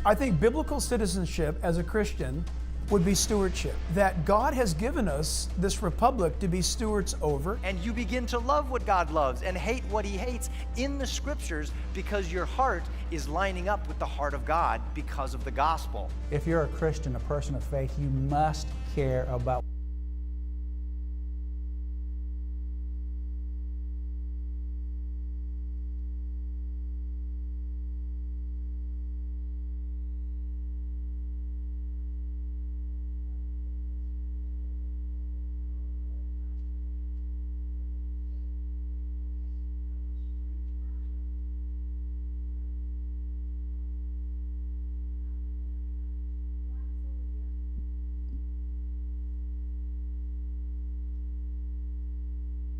I think biblical citizenship as a Christian would be stewardship. That God has given us this republic to be stewards over. And you begin to love what God loves and hate what he hates in the scriptures because your heart is lining up with the heart of God because of the gospel. If you're a Christian, a person of faith, you must care about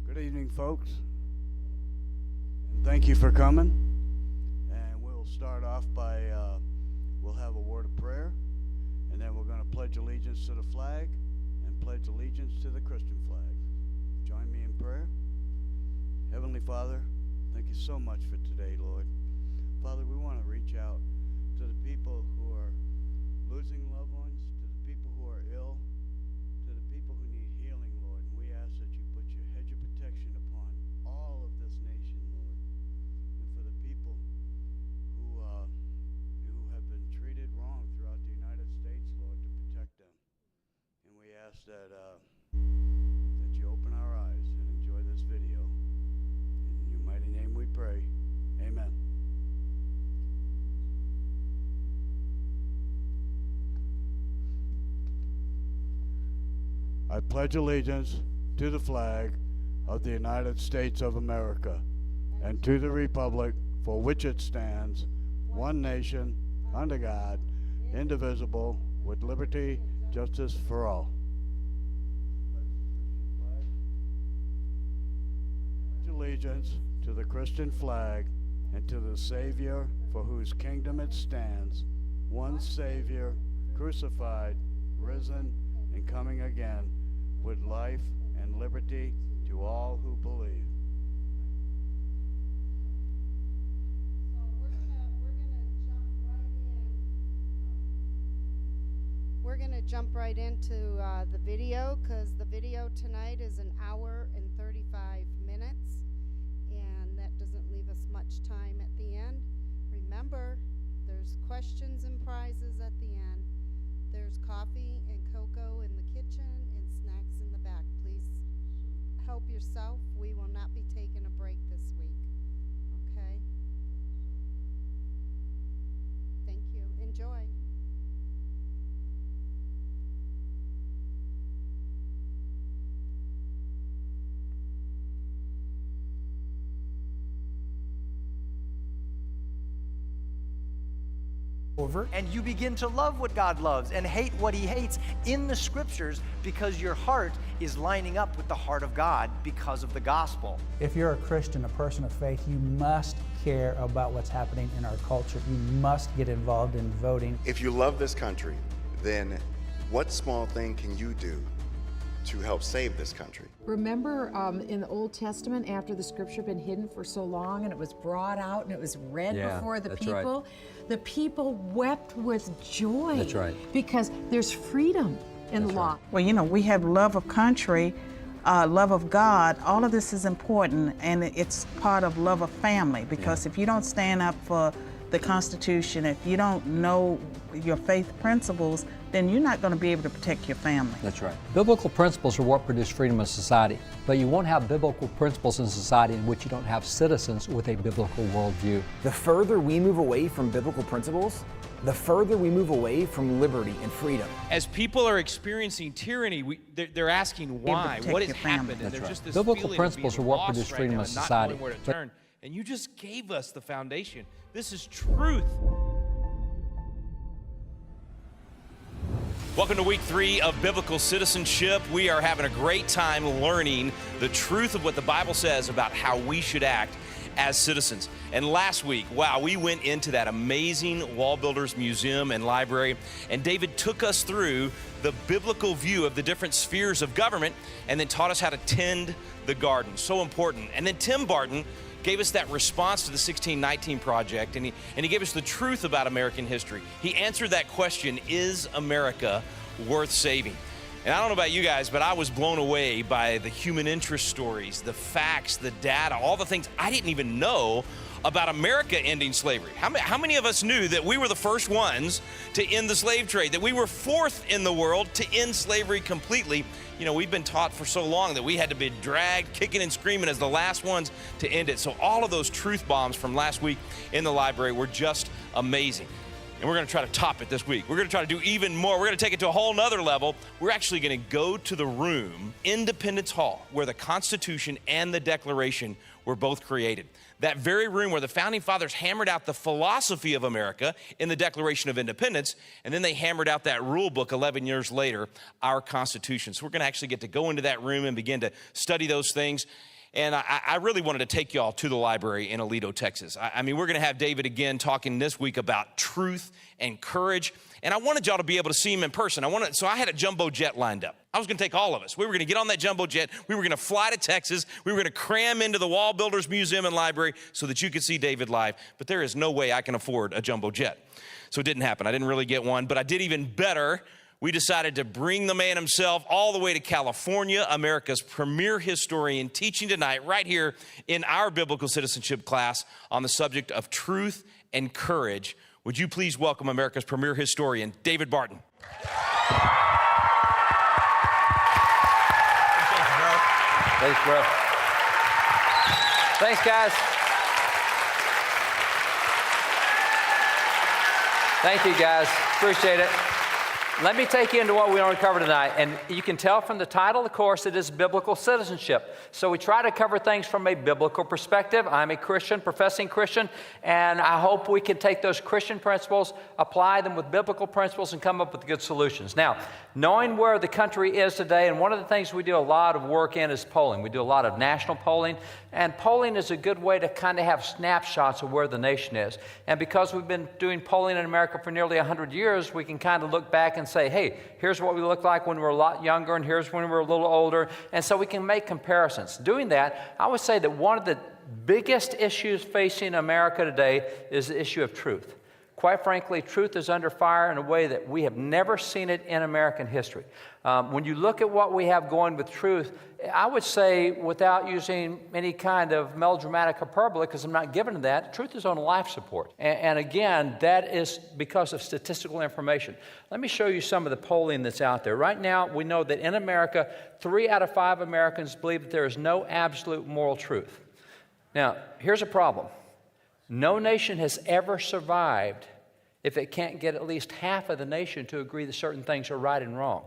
Good evening, folks, and thank you for coming. And we'll start off by, we'll have a word of prayer, and then we're going to pledge allegiance to the flag and pledge allegiance to the Christian flag. Join me in prayer. Heavenly Father, thank you so much for today, Lord. Father, we want to reach out to the people who are losing loved ones, to the people who are ill, to the people who need healing, Lord. And we ask that you put your hedge of protection upon all of this nation, Lord. And for the people who have been treated wrong throughout the United States, Lord, to protect them. And we ask that you open our eyes and enjoy this video. In your mighty name we pray. Amen. I pledge allegiance to the flag of the United States of America and to the republic for which it stands, one nation, under God, indivisible, with liberty, justice for all. I pledge allegiance to the Christian flag and to the Savior for whose kingdom it stands, one Savior, crucified, risen, and coming again, with life and liberty to all who believe. We're going to jump right into the video, because the video tonight is 1 hour and 35 minutes, and that doesn't leave us much time at the end. Remember, there's questions and prizes at the end. There's coffee and cocoa in the kitchen and snacks in the back. Please help yourself. We will not be taking a break this week. Okay? Thank you. Enjoy. Over. And you begin to love what God loves and hate what he hates in the scriptures because your heart is lining up with the heart of God because of the gospel. If you're a Christian, a person of faith, you must care about what's happening in our culture. You must get involved in voting. If you love this country, then what small thing can you do to help save this country? Remember in the Old Testament, after the scripture had been hidden for so long and it was brought out and it was read before the people, the people wept with joy. That's right. Because there's freedom in the law. Well, you know, we have love of country, love of God. All of this is important, and it's part of love of family, because if you don't stand up for the Constitution, if you don't know your faith principles, then you're not going to be able to protect your family. That's right. Biblical principles are what produce freedom in society, but you won't have biblical principles in society in which you don't have citizens with a biblical worldview. The further we move away from biblical principles, the further we move away from liberty and freedom. As people are experiencing tyranny, they're asking why, what has happened, and there's just this biblical feeling principles of are being what lost produce right freedom now in and not society. knowing where to turn. And you just gave us the foundation. This is truth. Welcome to week 3 of Biblical Citizenship. We are having a great time learning the truth of what the Bible says about how we should act as citizens. And last week, wow, we went into that amazing Wall Builders Museum and Library, and David took us through the biblical view of the different spheres of government and then taught us how to tend the garden. So important. And then Tim Barton gave us that response to the 1619 Project, and he gave us the truth about American history. He answered that question, is America worth saving? And I don't know about you guys, but I was blown away by the human interest stories, the facts, the data, all the things I didn't even know about America ending slavery. How many of us knew that we were the first ones to end the slave trade, that we were fourth in the world to end slavery completely? You know, we've been taught for so long that we had to be dragged, kicking and screaming as the last ones to end it. So all of those truth bombs from last week in the library were just amazing. And we're going to try to top it this week. We're going to try to do even more. We're going to take it to a whole nother level. We're actually going to go to the room, Independence Hall, where the Constitution and the Declaration were both created. That very room where the Founding Fathers hammered out the philosophy of America in the Declaration of Independence, and then they hammered out that rule book 11 years later, our Constitution. So we're going to actually get to go into that room and begin to study those things. And I really wanted to take y'all to the library in Aledo, Texas. I mean, we're going to have David again talking this week about truth and courage. And I wanted y'all to be able to see him in person. So I had a jumbo jet lined up. I was going to take all of us. We were going to get on that jumbo jet. We were going to fly to Texas. We were going to cram into the Wall Builders Museum and Library so that you could see David live. But there is no way I can afford a jumbo jet. So it didn't happen. I didn't really get one. But I did even better. We decided to bring the man himself all the way to California, America's premier historian, teaching tonight right here in our biblical citizenship class on the subject of truth and courage. Would you please welcome America's premier historian, David Barton. Thanks, bro. Thanks, guys. Thank you, guys. Appreciate it. Let me take you into what we want to cover tonight. And you can tell from the title of the course, it is biblical citizenship. So we try to cover things from a biblical perspective. I'm a Christian, professing Christian, and I hope we can take those Christian principles, apply them with biblical principles, and come up with good solutions. Now, knowing where the country is today, and one of the things we do a lot of work in is polling. We do a lot of national polling, and polling is a good way to kind of have snapshots of where the nation is. And because we've been doing polling in America for nearly 100 years, we can kind of look back and say, hey, here's what we looked like when we were a lot younger, and here's when we were a little older. And so we can make comparisons. Doing that, I would say that one of the biggest issues facing America today is the issue of truth. Quite frankly, truth is under fire in a way that we have never seen it in American history. When you look at what we have going with truth, I would say, without using any kind of melodramatic hyperbole, because I'm not given to that, truth is on life support. And again, that is because of statistical information. Let me show you some of the polling that's out there. Right now, we know that in America, 3 out of 5 Americans believe that there is no absolute moral truth. Now, here's a problem. No nation has ever survived if it can't get at least half of the nation to agree that certain things are right and wrong.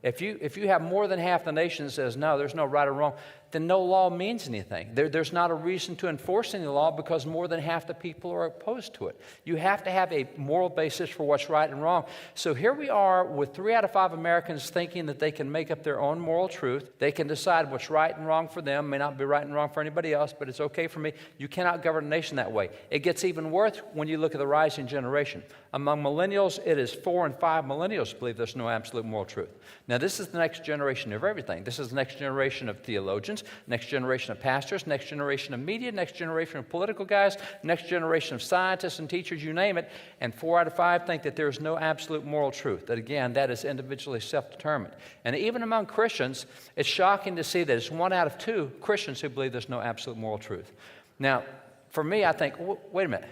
If you have more than half the nation that says, no, there's no right or wrong, then no law means anything. There's not a reason to enforce any law because more than half the people are opposed to it. You have to have a moral basis for what's right and wrong. So here we are with 3 out of 5 Americans thinking that they can make up their own moral truth. They can decide what's right and wrong for them. May not be right and wrong for anybody else, but it's okay for me. You cannot govern a nation that way. It gets even worse when you look at the rising generation. Among millennials, it is 4 and 5 millennials believe there's no absolute moral truth. Now, this is the next generation of everything. This is the next generation of theologians, next generation of pastors, next generation of media, next generation of political guys, next generation of scientists and teachers, you name it. And 4 out of 5 think that there's no absolute moral truth. That, again, that is individually self-determined. And even among Christians, it's shocking to see that it's 1 out of 2 Christians who believe there's no absolute moral truth. Now, for me, I think, wait a minute.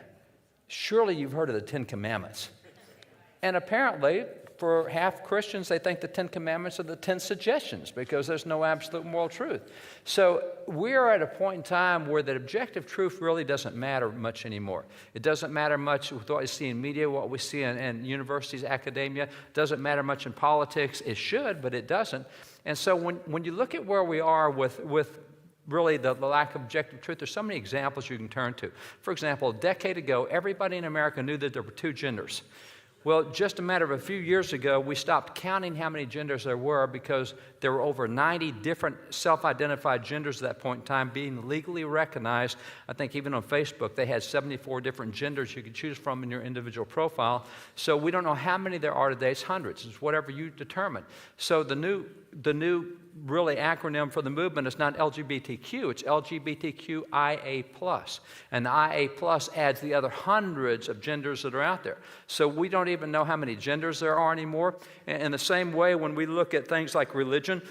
Surely you've heard of the 10 Commandments. And apparently, for half Christians, they think the 10 Commandments are the 10 suggestions because there's no absolute moral truth. So we are at a point in time where that objective truth really doesn't matter much anymore. It doesn't matter much with what we see in media, what we see in universities, academia. It doesn't matter much in politics. It should, but it doesn't. And so when you look at where we are with really the lack of objective truth, there's so many examples you can turn to. For example, a decade ago, everybody in America knew that there were 2 genders. Well, just a matter of a few years ago, we stopped counting how many genders there were because there were over 90 different self-identified genders at that point in time being legally recognized. I think even on Facebook, they had 74 different genders you could choose from in your individual profile. So we don't know how many there are today. It's hundreds. It's whatever you determine. So the new really acronym for the movement is not LGBTQ, it's LGBTQIA+. And the IA+ adds the other hundreds of genders that are out there. So we don't even know how many genders there are anymore. In the same way, when we look at things like religion,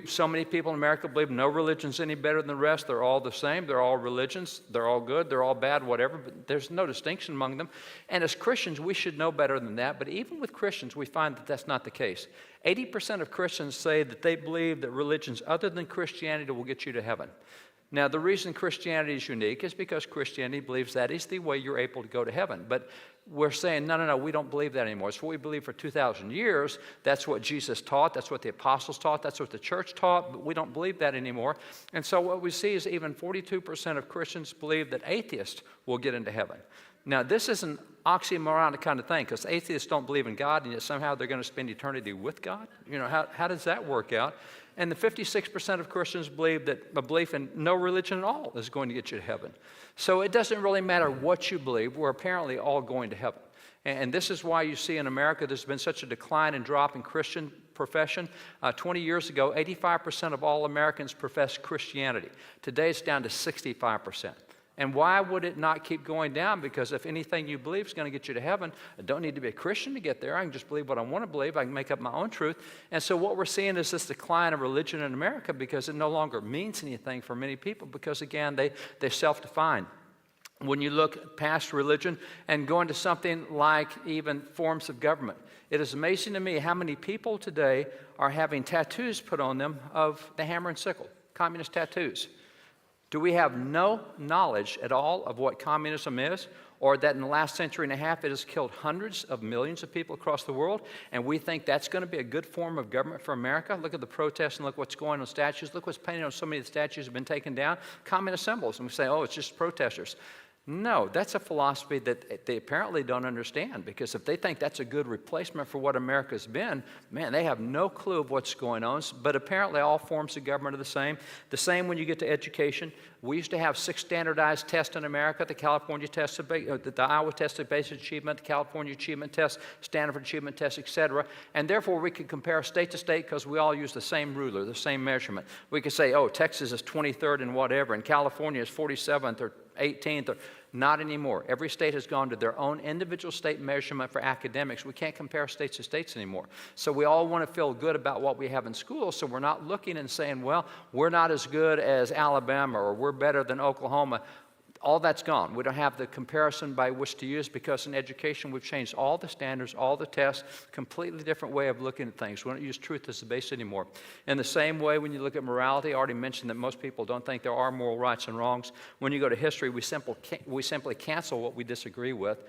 so many people in America believe no religion's any better than the rest. They're all the same. They're all religions. They're all good. They're all bad, whatever. But there's no distinction among them. And as Christians, we should know better than that. But even with Christians, we find that that's not the case. 80% of Christians say that they believe that religions other than Christianity will get you to heaven. Now, the reason Christianity is unique is because Christianity believes that is the way you're able to go to heaven. But we're saying, no, we don't believe that anymore. It's what we believe for 2,000 years. That's what Jesus taught. That's what the apostles taught. That's what the church taught. But we don't believe that anymore. And so what we see is even 42% of Christians believe that atheists will get into heaven. Now, this is an oxymoronic kind of thing, because atheists don't believe in God, and yet somehow they're going to spend eternity with God. You know, how does that work out? And the 56% of Christians believe that a belief in no religion at all is going to get you to heaven. So it doesn't really matter what you believe. We're apparently all going to heaven. And this is why you see in America there's been such a decline and drop in Christian profession. 20 years ago, 85% of all Americans professed Christianity. Today it's down to 65%. And why would it not keep going down? Because if anything you believe is going to get you to heaven, I don't need to be a Christian to get there. I can just believe what I want to believe. I can make up my own truth. And so what we're seeing is this decline of religion in America because it no longer means anything for many people because, again, they self-define. When you look past religion and go into something like even forms of government, it is amazing to me how many people today are having tattoos put on them of the hammer and sickle, communist tattoos. Do we have no knowledge at all of what communism is, or that in the last century and a half it has killed hundreds of millions of people across the world, and we think that's going to be a good form of government for America? Look at the protests and look what's going on with statues. Look what's painted on so many of the statues have been taken down. Communist symbols. And we say, oh, it's just protesters. No, that's a philosophy that they apparently don't understand, because if they think that's a good replacement for what America's been, man, they have no clue of what's going on. But apparently all forms of government are the same. The same when you get to education. We used to have 6 standardized tests in America: the California test, the Iowa test of basic achievement, the California achievement test, Stanford achievement test, etc. And therefore we could compare state to state because we all use the same ruler, the same measurement. We could say, oh, Texas is 23rd in whatever, and California is 47th or 18th, or not anymore. Every state has gone to their own individual state measurement for academics. We can't compare states to states anymore. So we all want to feel good about what we have in school, so we're not looking and saying, well, we're not as good as Alabama or we're better than Oklahoma. All that's gone. We don't have the comparison by which to use, because in education we've changed all the standards, all the tests, completely different way of looking at things. We don't use truth as the base anymore. In the same way, when you look at morality, I already mentioned that most people don't think there are moral rights and wrongs. When you go to history, we simply cancel what we disagree with.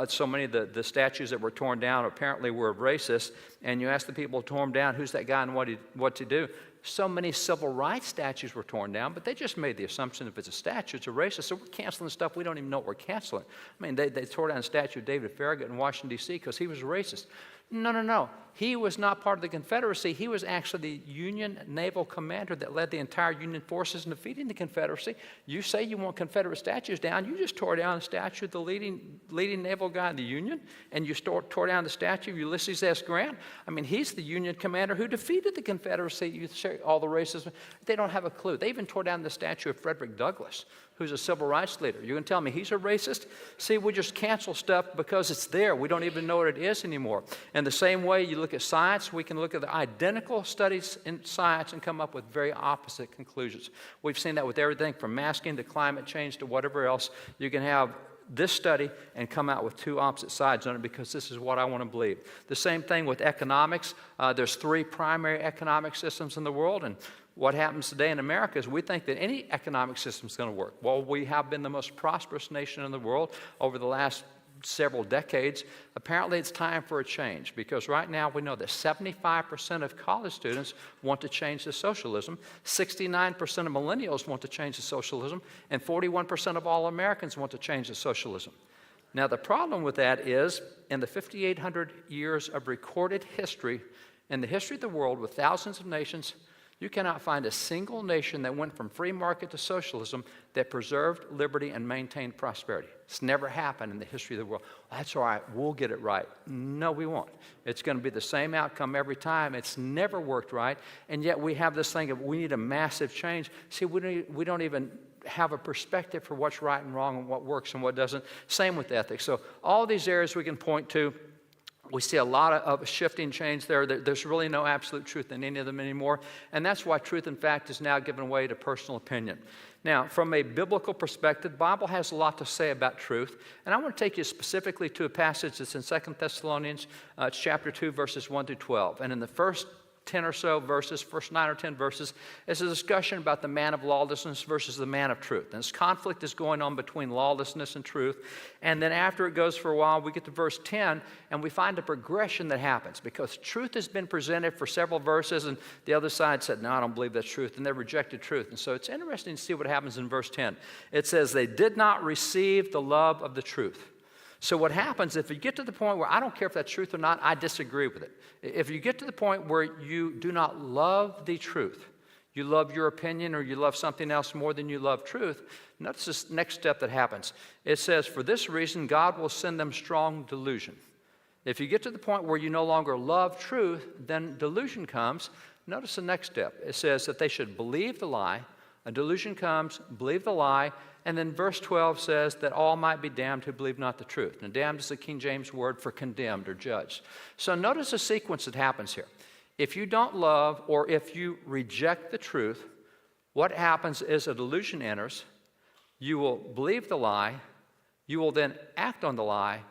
So many of the statues that were torn down apparently were racist, and you ask the people who tore them down, who's that guy and what to do? So many civil rights statues were torn down, but they just made the assumption if it's a statue, it's a racist. So we're canceling stuff we don't even know what we're canceling. I mean, they tore down a statue of David Farragut in Washington, D.C. because he was a racist. No. He was not part of the Confederacy. He was actually the Union naval commander that led the entire Union forces in defeating the Confederacy. You say you want Confederate statues down. You just tore down a statue of the leading naval guy in the Union, and you tore down the statue of Ulysses S. Grant. I mean, he's the Union commander who defeated the Confederacy. You say all the racism. They don't have a clue. They even tore down the statue of Frederick Douglass, who's a civil rights leader. You're going to tell me he's a racist? See, we just cancel stuff because it's there. We don't even know what it is anymore. And the same way you look at science, we can look at the identical studies in science and come up with very opposite conclusions. We've seen that with everything from masking to climate change to whatever else. You can have this study and come out with 2 opposite sides on it because this is what I want to believe. The same thing with economics. There's 3 primary economic systems in the world, and what happens today in America is we think that any economic system is going to work. Well, we have been the most prosperous nation in the world over the last several decades. Apparently it's time for a change, because right now we know that 75% of college students want to change to socialism, 69% of millennials want to change to socialism, and 41% of all Americans want to change to socialism. Now the problem with that is, in the 5,800 years of recorded history, in the history of the world with thousands of nations, You cannot find a single nation that went from free market to socialism that preserved liberty and maintained prosperity. It's never happened in the history of the world. That's all right, we'll get it right. No, we won't. It's going to be the same outcome every time. It's never worked right, and yet we have this thing of we need a massive change. See, we don't even have a perspective for what's right and wrong and what works and what doesn't. Same with ethics. So all these areas we can point to. We see a lot of shifting change there. There's really no absolute truth in any of them anymore. And that's why truth, in fact, is now given way to personal opinion. Now, from a biblical perspective, the Bible has a lot to say about truth. And I want to take you specifically to a passage that's in 2 Thessalonians chapter 2, verses 1 through 12. And in the first 10 or so verses, first 9 or 10 verses, is a discussion about the man of lawlessness versus the man of truth. And this conflict is going on between lawlessness and truth. And then after it goes for a while, we get to verse 10, and we find a progression that happens because truth has been presented for several verses, and the other side said, no, I don't believe that's truth, and they rejected truth. And so it's interesting to see what happens in verse 10. It says, they did not receive the love of the truth. So what happens if you get to the point where I don't care if that's truth or not, I disagree with it. If you get to the point where you do not love the truth, you love your opinion or you love something else more than you love truth, notice this next step that happens. It says, for this reason, God will send them strong delusion. If you get to the point where you no longer love truth, then delusion comes. Notice the next step. It says that they should believe the lie. A delusion comes, believe the lie, and then verse 12 says that all might be damned who believe not the truth. Now, damned is the King James word for condemned or judged. So notice the sequence that happens here. If you don't love or if you reject the truth, what happens is a delusion enters. You will believe the lie. You will then act on the lie,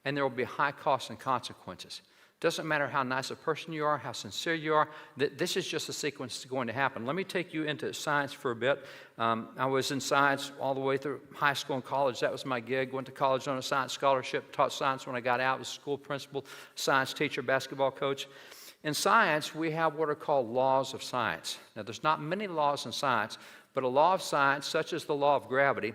and there will be high costs and consequences. Doesn't matter how nice a person you are, how sincere you are. This is just a sequence that's going to happen. Let me take you into science for a bit. I was in science all the way through high school and college. That was my gig. Went to college on a science scholarship. Taught science when I got out. Was a school principal, science teacher, basketball coach. In science, we have what are called laws of science. Now, there's not many laws in science, but a law of science, such as the law of gravity,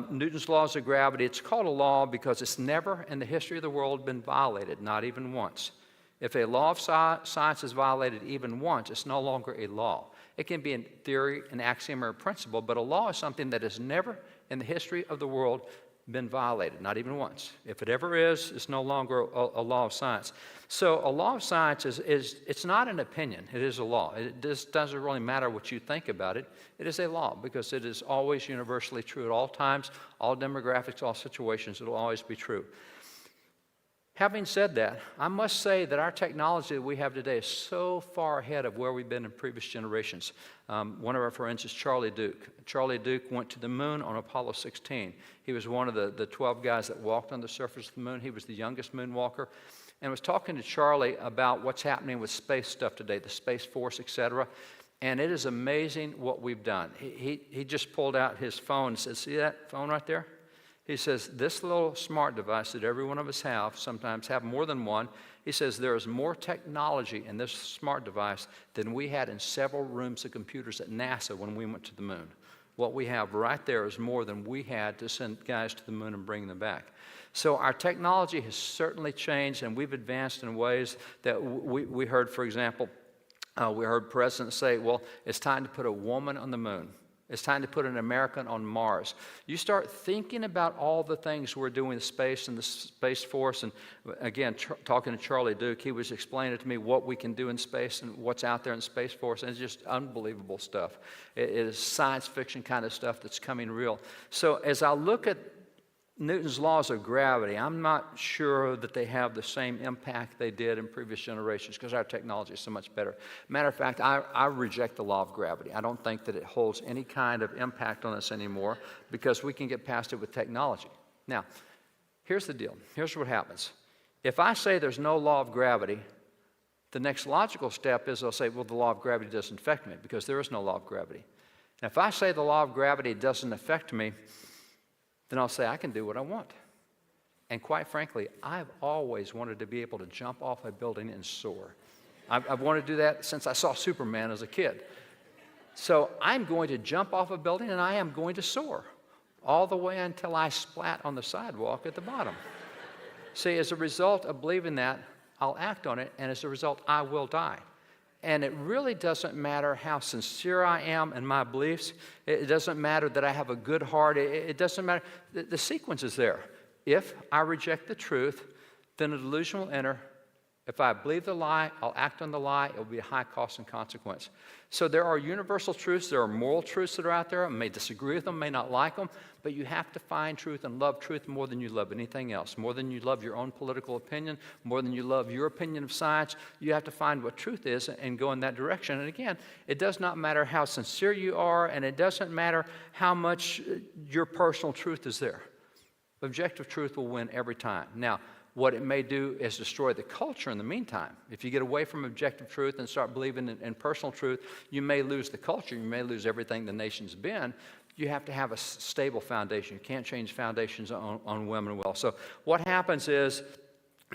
Newton's laws of gravity, it's called a law because it's never in the history of the world been violated, not even once. If a law of science is violated even once, it's no longer a law. It can be in theory, an axiom, or a principle, but a law is something that has never in the history of the world been violated, not even once. If it ever is, it's no longer a law of science. So a law of science it's not an opinion, it is a law. It just doesn't really matter what you think about it. It is a law because it is always universally true at all times, all demographics, all situations, it will always be true. Having said that, I must say that our technology that we have today is so far ahead of where we've been in previous generations. One of our friends is Charlie Duke. Charlie Duke went to the moon on Apollo 16. He was one of the 12 guys that walked on the surface of the moon. He was the youngest moonwalker. And was talking to Charlie about what's happening with space stuff today, the Space Force, etc. And it is amazing what we've done. He just pulled out his phone and said, see that phone right there? He says, this little smart device that every one of us have, sometimes have more than one, he says there is more technology in this smart device than we had in several rooms of computers at NASA when we went to the moon. What we have right there is more than we had to send guys to the moon and bring them back. So our technology has certainly changed, and we've advanced in ways that we heard, for example, we heard presidents say, well, it's time to put a woman on the moon. It's time to put an American on Mars. You start thinking about all the things we're doing in space and the Space Force. And again, talking to Charlie Duke, he was explaining to me what we can do in space and what's out there in Space Force. And it's just unbelievable stuff. It is science fiction kind of stuff that's coming real. So as I look at Newton's laws of gravity, I'm not sure that they have the same impact they did in previous generations because our technology is so much better. Matter of fact, I reject the law of gravity. I don't think that it holds any kind of impact on us anymore because we can get past it with technology. Now, here's the deal. Here's what happens. If I say there's no law of gravity, the next logical step is I'll say, well, the law of gravity doesn't affect me because there is no law of gravity. And if I say the law of gravity doesn't affect me, then I'll say I can do what I want. And quite frankly, I've always wanted to be able to jump off a building and soar. I've wanted to do that since I saw Superman as a kid. So I'm going to jump off a building and I am going to soar all the way until I splat on the sidewalk at the bottom. See, as a result of believing that, I'll act on it, and as a result, I will die. And it really doesn't matter how sincere I am in my beliefs. It doesn't matter that I have a good heart. It doesn't matter. The sequence is there. If I reject the truth, then a delusion will enter. If I believe the lie, I'll act on the lie. It will be a high cost and consequence. So there are universal truths. There are moral truths that are out there. I may disagree with them, may not like them, but you have to find truth and love truth more than you love anything else, more than you love your own political opinion, more than you love your opinion of science. You have to find what truth is and go in that direction. And again, it does not matter how sincere you are, and it doesn't matter how much your personal truth is there. Objective truth will win every time. Now, what it may do is destroy the culture in the meantime. If you get away from objective truth and start believing in personal truth, you may lose the culture. You may lose everything the nation's been. You have to have a stable foundation. You can't change foundations on whim and will. So what happens is,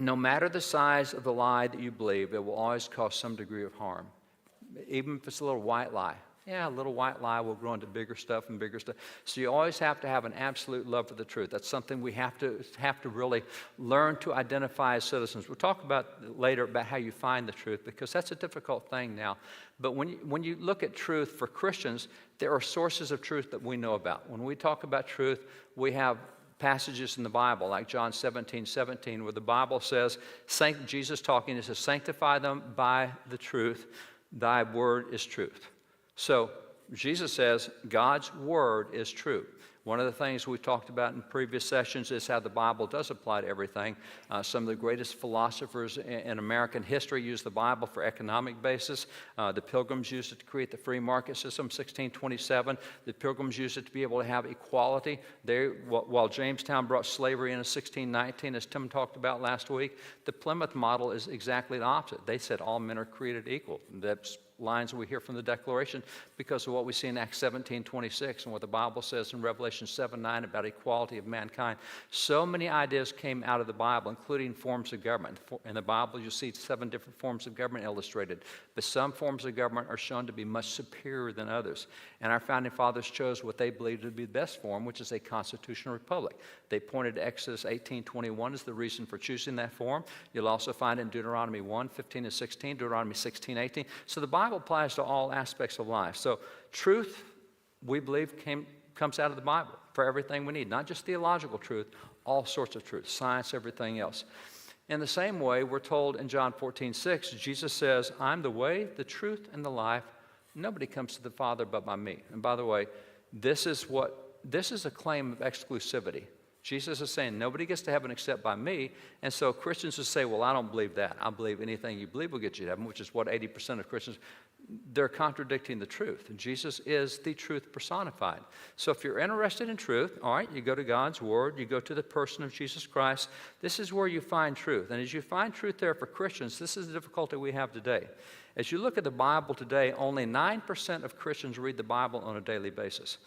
no matter the size of the lie that you believe, it will always cause some degree of harm. Even if it's a little white lie. Yeah, a little white lie will grow into bigger stuff and bigger stuff. So you always have to have an absolute love for the truth. That's something we have to really learn to identify as citizens. We'll talk about later about how you find the truth, because that's a difficult thing now. But when you look at truth for Christians, there are sources of truth that we know about. When we talk about truth, we have passages in the Bible, like John 17:17, where the Bible says, Jesus talking, it says, sanctify them by the truth. Thy word is truth. So Jesus says God's word is true. One of the things we've talked about in previous sessions is how the Bible does apply to everything. Some of the greatest philosophers in American history used the Bible for economic basis. The Pilgrims used it to create the free market system, 1627. The Pilgrims used it to be able to have equality. While Jamestown brought slavery in 1619, as Tim talked about last week, the Plymouth model is exactly the opposite. They said all men are created equal. That's lines we hear from the Declaration because of what we see in Acts 17:26 and what the Bible says in Revelation 7:9 about equality of mankind. So many ideas came out of the Bible, including forms of government. In the Bible, you'll see 7 different forms of government illustrated, but some forms of government are shown to be much superior than others. And our founding fathers chose what they believed to be the best form, which is a constitutional republic. They pointed to Exodus 18:21 as the reason for choosing that form. You'll also find it in Deuteronomy 1:15-16, Deuteronomy 16:18. So the Bible applies to all aspects of life. So truth, we believe, comes out of the Bible for everything we need, not just theological truth, all sorts of truth, science, everything else. In the same way, we're told in John 14:6, Jesus says, I'm the way, the truth, and the life. Nobody comes to the Father but by me. And by the way, this is a claim of exclusivity. Jesus is saying nobody gets to heaven except by me. And so Christians will say, well, I don't believe that. I believe anything you believe will get you to heaven, which is what 80% of Christians, they're contradicting the truth. And Jesus is the truth personified. So if you're interested in truth, all right, you go to God's Word, you go to the person of Jesus Christ. This is where you find truth. And as you find truth there for Christians, this is the difficulty we have today. As you look at the Bible today, only 9% of Christians read the Bible on a daily basis.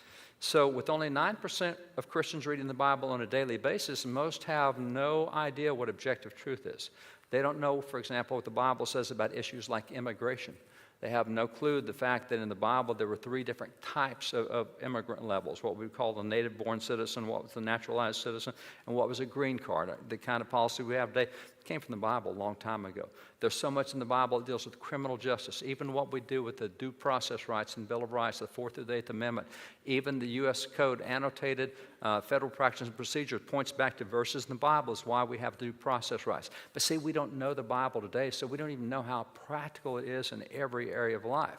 So with only 9% of Christians reading the Bible on a daily basis, most have no idea what objective truth is. They don't know, for example, what the Bible says about issues like immigration. They have no clue the fact that in the Bible there were 3 different types of immigrant levels, what we call the native-born citizen, what was the naturalized citizen, and what was a green card. The kind of policy we have today came from the Bible a long time ago. There's so much in the Bible that deals with criminal justice, even what we do with the due process rights and Bill of Rights, the 4th through the 8th Amendment. Even the U.S. Code annotated federal practice and procedure points back to verses in the Bible is why we have due process rights. But see, we don't know the Bible today, so we don't even know how practical it is in every area of life.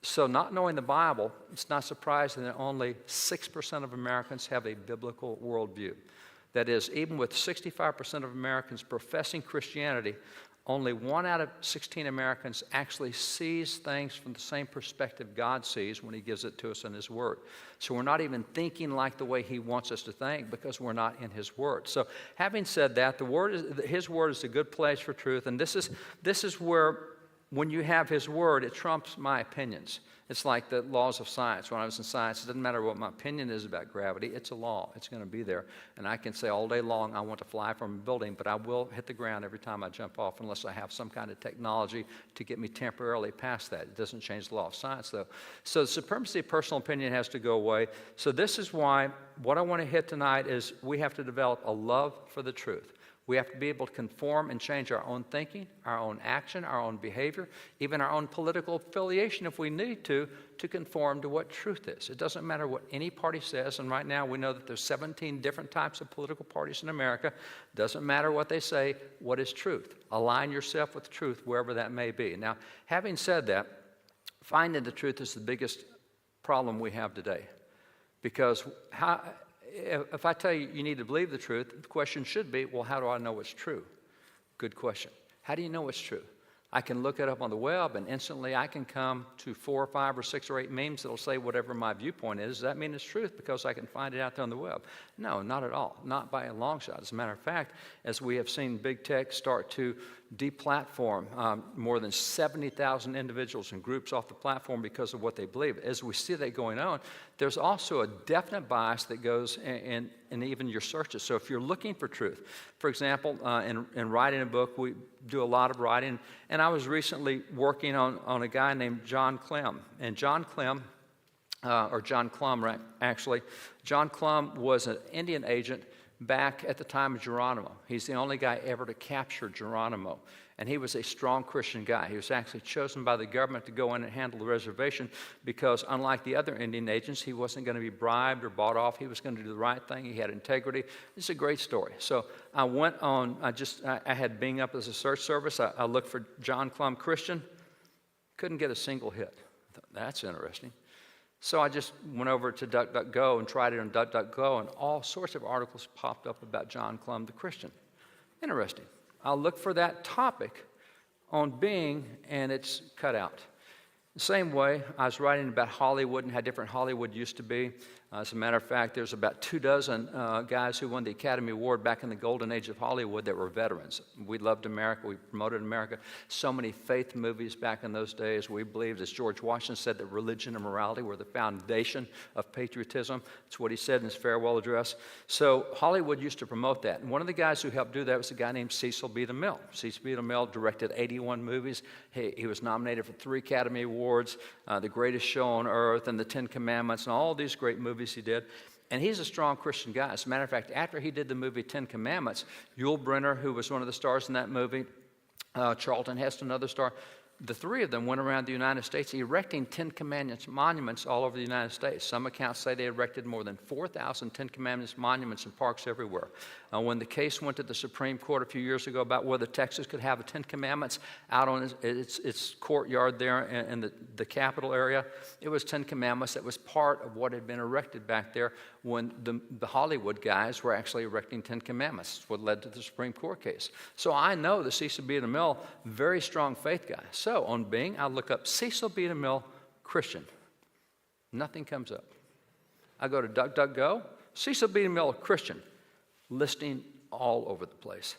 So not knowing the Bible, it's not surprising that only 6% of Americans have a biblical worldview. That is, even with 65% of Americans professing Christianity, only 1 out of 16 Americans actually sees things from the same perspective God sees when He gives it to us in His Word. So we're not even thinking like the way He wants us to think because we're not in His Word. So having said that, His Word is a good place for truth, and this is where, when you have His Word, it trumps my opinions. It's like the laws of science. When I was in science, it doesn't matter what my opinion is about gravity. It's a law. It's going to be there. And I can say all day long, I want to fly from a building, but I will hit the ground every time I jump off unless I have some kind of technology to get me temporarily past that. It doesn't change the law of science, though. So the supremacy of personal opinion has to go away. So this is why what I want to hit tonight is we have to develop a love for the truth. We have to be able to conform and change our own thinking, our own action, our own behavior, even our own political affiliation if we need to conform to what truth is. It doesn't matter what any party says, and right now we know that there's 17 different types of political parties in America. Doesn't matter what they say, what is truth? Align yourself with truth wherever that may be. Now, having said that, finding the truth is the biggest problem we have today. Because if I tell you you need to believe the truth, the question should be, well, how do I know it's true? Good question. How do you know it's true? I can look it up on the web, and instantly I can come to 4 or 5 or 6 or 8 memes that'll say whatever my viewpoint is. Does that mean it's truth because I can find it out there on the web? No, not at all. Not by a long shot. As a matter of fact, as we have seen big tech start to deplatform more than 70,000 individuals and groups off the platform because of what they believe. As we see that going on, there's also a definite bias that goes in even your searches. So if you're looking for truth, for example, in writing a book, we do a lot of writing, and I was recently working on a guy named John Clem. And John Clem, or John Clum, actually, John Clum was an Indian agent back at the time of Geronimo. He's the only guy ever to capture Geronimo. And he was a strong Christian guy. He was actually chosen by the government to go in and handle the reservation because, unlike the other Indian agents, he wasn't going to be bribed or bought off. He was going to do the right thing. He had integrity. It's a great story. So I went on, I had Bing up as a search service. I looked for John Clum Christian. Couldn't get a single hit. I thought, that's interesting. So I just went over to DuckDuckGo and tried it on DuckDuckGo, and all sorts of articles popped up about John Clum the Christian. Interesting. I'll look for that topic on Bing, and it's cut out. The same way, I was writing about Hollywood and how different Hollywood used to be. As a matter of fact, there's about 24 guys who won the Academy Award back in the golden age of Hollywood that were veterans. We loved America. We promoted America. So many faith movies back in those days. We believed, as George Washington said, that religion and morality were the foundation of patriotism. That's what he said in his farewell address. So Hollywood used to promote that. And one of the guys who helped do that was a guy named Cecil B. DeMille. Cecil B. DeMille directed 81 movies. He was nominated for 3 Academy Awards, The Greatest Show on Earth, and The 10 Commandments, and all these great movies he did. And he's a strong Christian guy. As a matter of fact, after he did the movie 10 Commandments, Yul Brynner, who was one of the stars in that movie, Charlton Heston, another star, the 3 of them went around the United States erecting 10 Commandments monuments all over the United States. Some accounts say they erected more than 4,000 Ten Commandments monuments in parks everywhere. When the case went to the Supreme Court a few years ago about whether Texas could have a 10 Commandments out on its courtyard there in the capital area, it was 10 Commandments that was part of what had been erected back there when the Hollywood guys were actually erecting 10 Commandments. That's what led to the Supreme Court case. So I know the Cecil B. DeMille, very strong faith guy. So on Bing, I look up Cecil B. DeMille Christian. Nothing comes up. I go to DuckDuckGo, Cecil B. DeMille Christian, listing all over the place.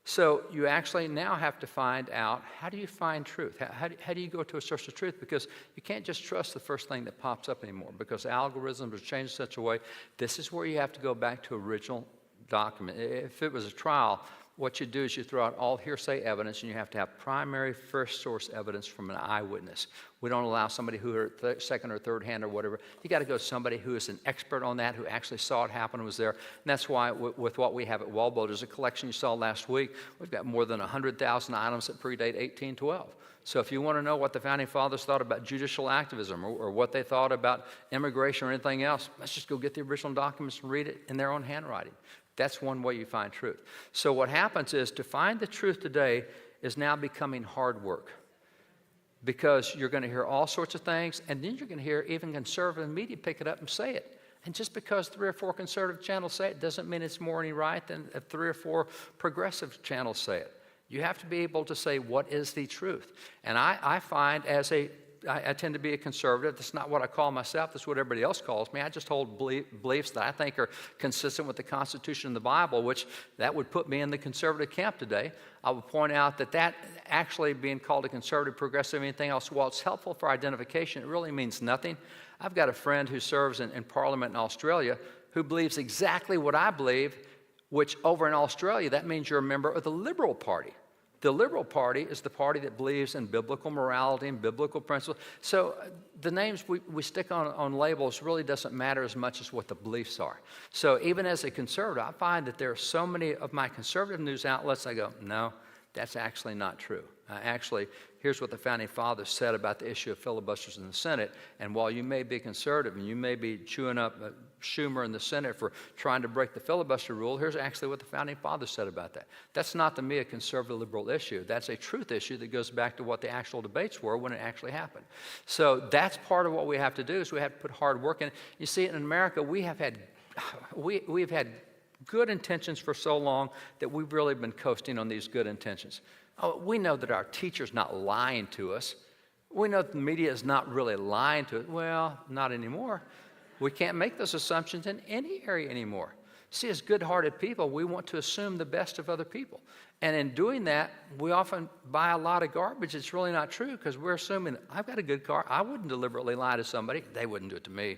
So you actually now have to find out, how do you find truth? How do you go to a source of truth? Because you can't just trust the first thing that pops up anymore, because algorithms are changed in such a way. This is where you have to go back to original document. If it was a trial, what you do is you throw out all hearsay evidence, and you have to have primary first source evidence from an eyewitness. We don't allow somebody who heard second or third hand or whatever. You got to go to somebody who is an expert on that, who actually saw it happen and was there. And that's why with what we have at Walbo, there's a collection you saw last week. We've got more than 100,000 items that predate 1812. So if you want to know what the Founding Fathers thought about judicial activism or what they thought about immigration or anything else, let's just go get the original documents and read it in their own handwriting. That's one way you find truth. So what happens is, to find the truth today is now becoming hard work, because you're going to hear all sorts of things, and then you're going to hear even conservative media pick it up and say it. And just because 3 or 4 conservative channels say it doesn't mean it's more any right than 3 or 4 progressive channels say it. You have to be able to say, what is the truth? And I find I tend to be a conservative. That's not what I call myself. That's what everybody else calls me. I just hold beliefs that I think are consistent with the Constitution and the Bible, which that would put me in the conservative camp today. I would point out that actually being called a conservative, progressive, anything else, while it's helpful for identification, it really means nothing. I've got a friend who serves in Parliament in Australia who believes exactly what I believe, which over in Australia, that means you're a member of the Liberal Party. The liberal party is the party that believes in biblical morality and biblical principles. So the names we stick on labels really doesn't matter as much as what the beliefs are. So even as a conservative, I find that there are so many of my conservative news outlets, I go, no, that's actually not true. Actually, here's what the Founding Fathers said about the issue of filibusters in the Senate. And while you may be conservative and you may be chewing up Schumer in the Senate for trying to break the filibuster rule, here's actually what the Founding Fathers said about that. That's not, to me, a conservative liberal issue. That's a truth issue that goes back to what the actual debates were when it actually happened. So that's part of what we have to do, is we have to put hard work in. You see, in America, we've had good intentions for so long that we've really been coasting on these good intentions. Oh, we know that our teacher's not lying to us. We know that the media is not really lying to us. Well, not anymore. We can't make those assumptions in any area anymore. See, as good-hearted people, we want to assume the best of other people. And in doing that, we often buy a lot of garbage. It's really not true, because we're assuming, I've got a good car. I wouldn't deliberately lie to somebody. They wouldn't do it to me.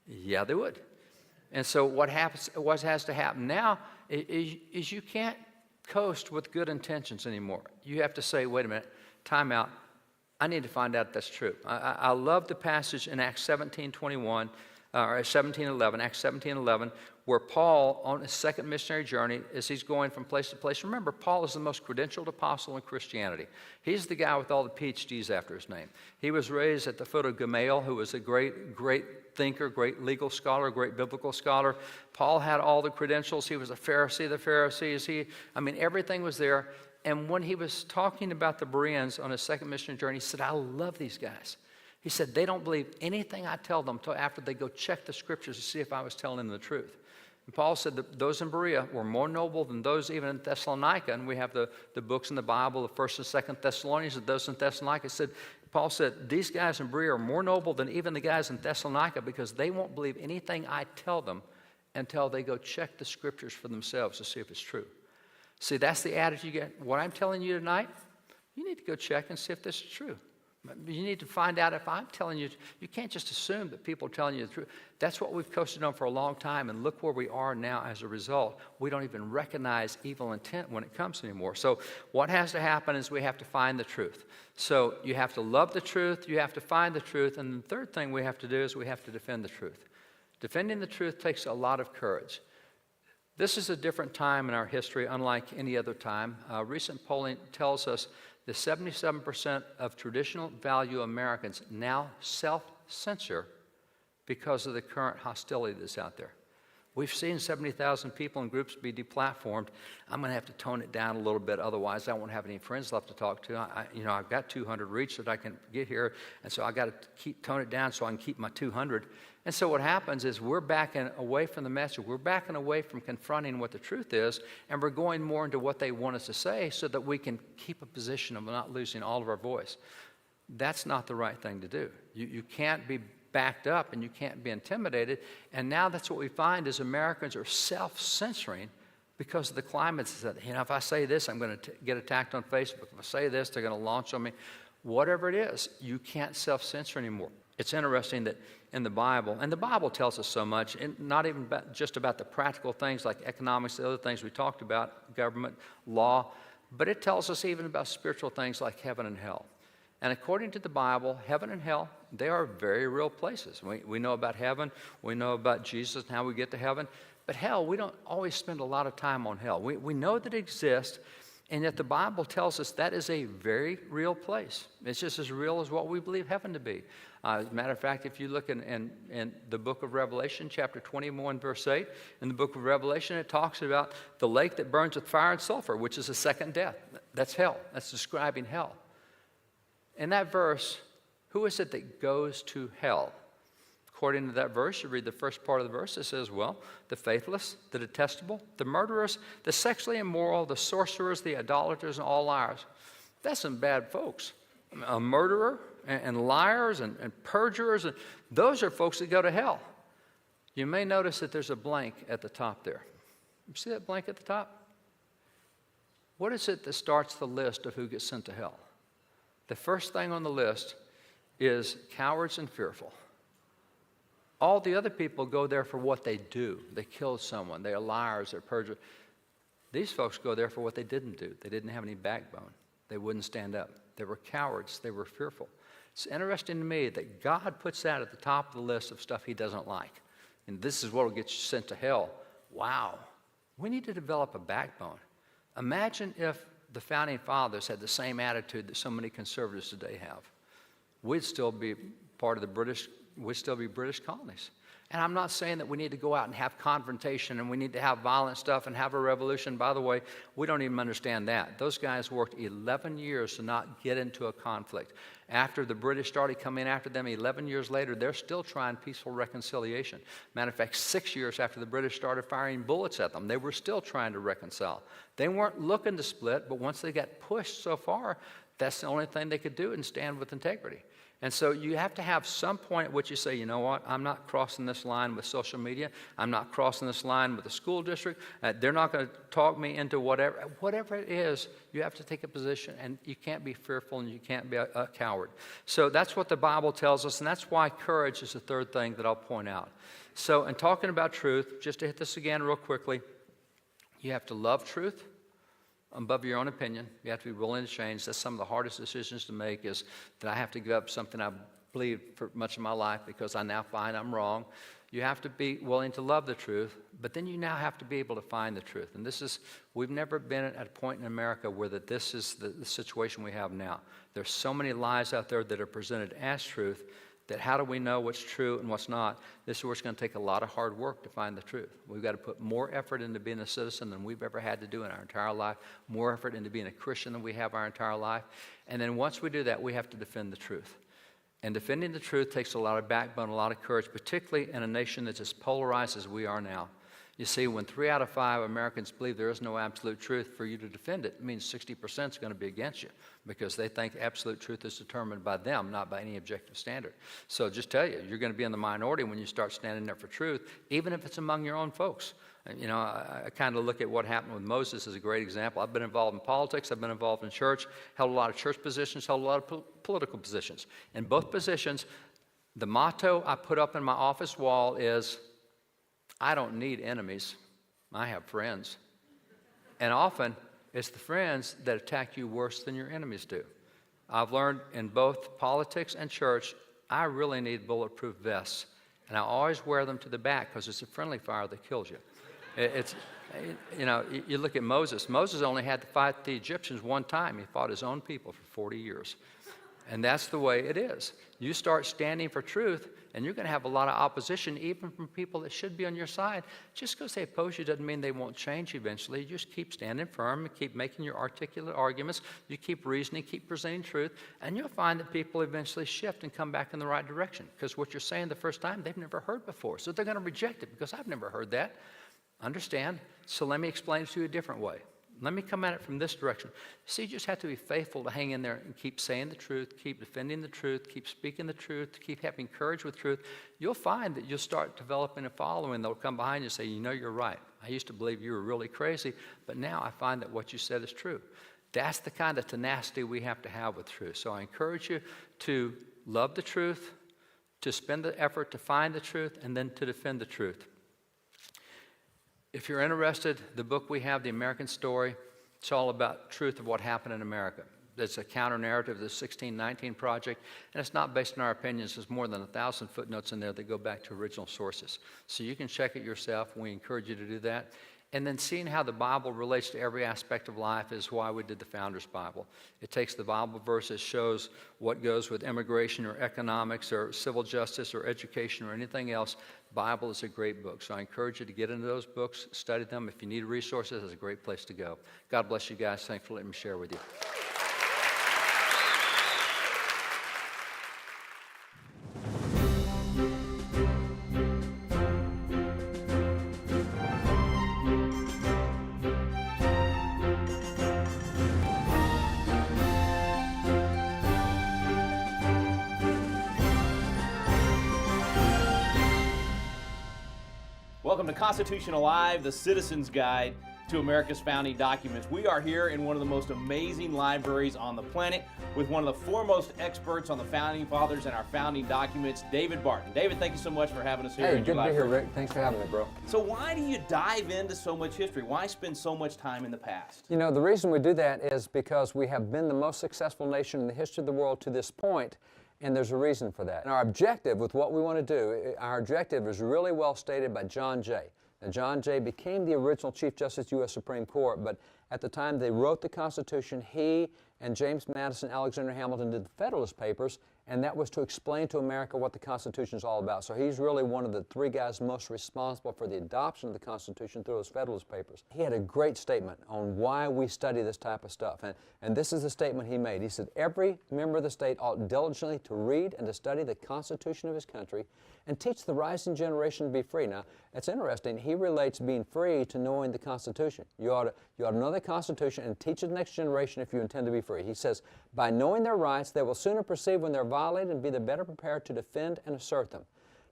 Yeah, they would. And so what has to happen now is you can't coast with good intentions anymore. You have to say, wait a minute, time out. I need to find out if that's true. I love the passage in Acts 17:21, or 17:11, Acts 17:11, where Paul, on his second missionary journey, as he's going from place to place. Remember, Paul is the most credentialed apostle in Christianity. He's the guy with all the PhDs after his name. He was raised at the foot of Gamaliel, who was a great thinker, great legal scholar, great biblical scholar. Paul had all the credentials. He was a Pharisee of the Pharisees. Everything was there. And when he was talking about the Bereans on his second missionary journey, he said, I love these guys. He said, they don't believe anything I tell them until after they go check the scriptures to see if I was telling them the truth. And Paul said that those in Berea were more noble than those even in Thessalonica. And we have the books in the Bible, the 1st and 2nd Thessalonians, and those in Thessalonica. Paul said, these guys in Berea are more noble than even the guys in Thessalonica, because they won't believe anything I tell them until they go check the scriptures for themselves to see if it's true. See, that's the attitude you get. What I'm telling you tonight, you need to go check and see if this is true. You need to find out if I'm telling you. You can't just assume that people are telling you the truth. That's what we've coasted on for a long time, and look where we are now as a result. We don't even recognize evil intent when it comes anymore. So what has to happen is we have to find the truth. So you have to love the truth, you have to find the truth, and the third thing we have to do is we have to defend the truth. Defending the truth takes a lot of courage. This is a different time in our history, unlike any other time. Recent polling tells us that 77% of traditional value Americans now self-censor because of the current hostility that's out there. We've seen 70,000 people in groups be deplatformed. I'm going to have to tone it down a little bit, otherwise I won't have any friends left to talk to. I've got 200 reach that I can get here, and so I got to tone it down so I can keep my 200. And so what happens is we're backing away from the message. We're backing away from confronting what the truth is, and we're going more into what they want us to say so that we can keep a position of not losing all of our voice. That's not the right thing to do. You can't be backed up and you can't be intimidated. And now that's what we find is Americans are self-censoring because of the climate. That, if I say this, I'm going to get attacked on Facebook. If I say this, they're going to launch on me. Whatever it is, you can't self-censor anymore. It's interesting that in the Bible, and the Bible tells us so much, and not even just about the practical things like economics, the other things we talked about, government, law, but it tells us even about spiritual things like heaven and hell. And according to the Bible, heaven and hell, they are very real places. We know about heaven, we know about Jesus and how we get to heaven, but hell, we don't always spend a lot of time on hell. We know that it exists, and yet the Bible tells us that is a very real place. It's just as real as what we believe heaven to be. As a matter of fact, if you look in the book of Revelation, chapter 21, verse 8, in the book of Revelation, it talks about the lake that burns with fire and sulfur, which is the second death. That's hell. That's describing hell. In that verse, who is it that goes to hell? According to that verse, you read the first part of the verse, it says, well, the faithless, the detestable, the murderers, the sexually immoral, the sorcerers, the idolaters, and all liars. That's some bad folks. A murderer and liars and perjurers, and those are folks that go to hell. You may notice that there's a blank at the top there. You see that blank at the top? What is it that starts the list of who gets sent to hell? The first thing on the list is cowards and fearful. All the other people go there for what they do. They killed someone. They are liars. They're perjurers. These folks go there for what they didn't do. They didn't have any backbone. They wouldn't stand up. They were cowards. They were fearful. It's interesting to me that God puts that at the top of the list of stuff he doesn't like. And this is what will get you sent to hell. Wow. We need to develop a backbone. Imagine if the founding fathers had the same attitude that so many conservatives today have. We'd still be part of the British, we'd still be British colonies. And I'm not saying that we need to go out and have confrontation and we need to have violent stuff and have a revolution. By the way, we don't even understand that. Those guys worked 11 years to not get into a conflict. After the British started coming after them 11 years later, they're still trying peaceful reconciliation. Matter of fact, 6 years after the British started firing bullets at them, they were still trying to reconcile. They weren't looking to split, but once they got pushed so far, that's the only thing they could do and stand with integrity. And so you have to have some point at which you say, you know what, I'm not crossing this line with social media. I'm not crossing this line with the school district. They're not going to talk me into whatever. Whatever it is, you have to take a position, and you can't be fearful and you can't be a coward. So that's what the Bible tells us, and that's why courage is the third thing that I'll point out. So in talking about truth, just to hit this again real quickly, you have to love truth above your own opinion. You have to be willing to change. That's some of the hardest decisions to make, is that I have to give up something I've believed for much of my life because I now find I'm wrong. You have to be willing to love the truth, but then you now have to be able to find the truth. And this is, we've never been at a point in America where this is the situation we have now. There's so many lies out there that are presented as truth that how do we know what's true and what's not? This is where it's going to take a lot of hard work to find the truth. We've got to put more effort into being a citizen than we've ever had to do in our entire life, more effort into being a Christian than we have our entire life. And then once we do that, we have to defend the truth. And defending the truth takes a lot of backbone, a lot of courage, particularly in a nation that's as polarized as we are now. You see, when 3 out of 5 Americans believe there is no absolute truth, for you to defend it, it means 60% is going to be against you because they think absolute truth is determined by them, not by any objective standard. So just tell you, you're going to be in the minority when you start standing up for truth, even if it's among your own folks. You know, I kind of look at what happened with Moses as a great example. I've been involved in politics. I've been involved in church, held a lot of church positions, held a lot of political positions. In both positions, the motto I put up in my office wall is, I don't need enemies. I have friends. And often, it's the friends that attack you worse than your enemies do. I've learned in both politics and church, I really need bulletproof vests. And I always wear them to the back because it's a friendly fire that kills you. You know, you look at Moses. Moses only had to fight the Egyptians one time. He fought his own people for 40 years. And that's the way it is. You start standing for truth, and you're going to have a lot of opposition, even from people that should be on your side. Just because they oppose you doesn't mean they won't change eventually. You just keep standing firm and keep making your articulate arguments. You keep reasoning, keep presenting truth, and you'll find that people eventually shift and come back in the right direction. Because what you're saying the first time, they've never heard before. So they're going to reject it because I've never heard that. Understand? So let me explain it to you a different way. Let me come at it from this direction. See, you just have to be faithful to hang in there and keep saying the truth, keep defending the truth, keep speaking the truth, keep having courage with truth. You'll find that you'll start developing a following. They'll come behind you and say, you know, you're right. I used to believe you were really crazy, but now I find that what you said is true. That's the kind of tenacity we have to have with truth. So I encourage you to love the truth, to spend the effort to find the truth, and then to defend the truth. If you're interested, the book we have, The American Story, it's all about truth of what happened in America. It's a counter-narrative of the 1619 Project, and it's not based on our opinions. There's more than 1,000 footnotes in there that go back to original sources. So you can check it yourself. We encourage you to do that. And then seeing how the Bible relates to every aspect of life is why we did the Founders Bible. It takes the Bible verses, shows what goes with immigration or economics or civil justice or education or anything else. Bible is a great book. So I encourage you to get into those books, study them. If you need resources, it's a great place to go. God bless you guys. Thanks for letting me share with you. Welcome to Constitution Alive, the Citizen's Guide. to America's founding documents. We are here in one of the most amazing libraries on the planet with one of the foremost experts on the founding fathers and our founding documents, David Barton. David, thank you so much for having us here. Hey, good to be here, Rick. Thanks for having me, bro. So why do you dive into so much history? Why spend so much time in the past? You know, the reason we do that is because we have been the most successful nation in the history of the world to this point, and there's a reason for that. And our objective with what we want to do, our objective is really well stated by John Jay. Now, John Jay became the original Chief Justice, U.S. Supreme Court, but at the time they wrote the Constitution, he and James Madison, Alexander Hamilton did the Federalist Papers, and that was to explain to America what the Constitution is all about. So he's really one of the three guys most responsible for the adoption of the Constitution through those Federalist Papers. He had a great statement on why we study this type of stuff, and this is the statement he made. He said, every member of the state ought diligently to read and to study the Constitution of his country and teach the rising generation to be free. Now, it's interesting. He relates being free to knowing the Constitution. You ought to know the Constitution and teach the next generation if you intend to be free. He says, by knowing their rights, they will sooner perceive when they're violated and be the better prepared to defend and assert them.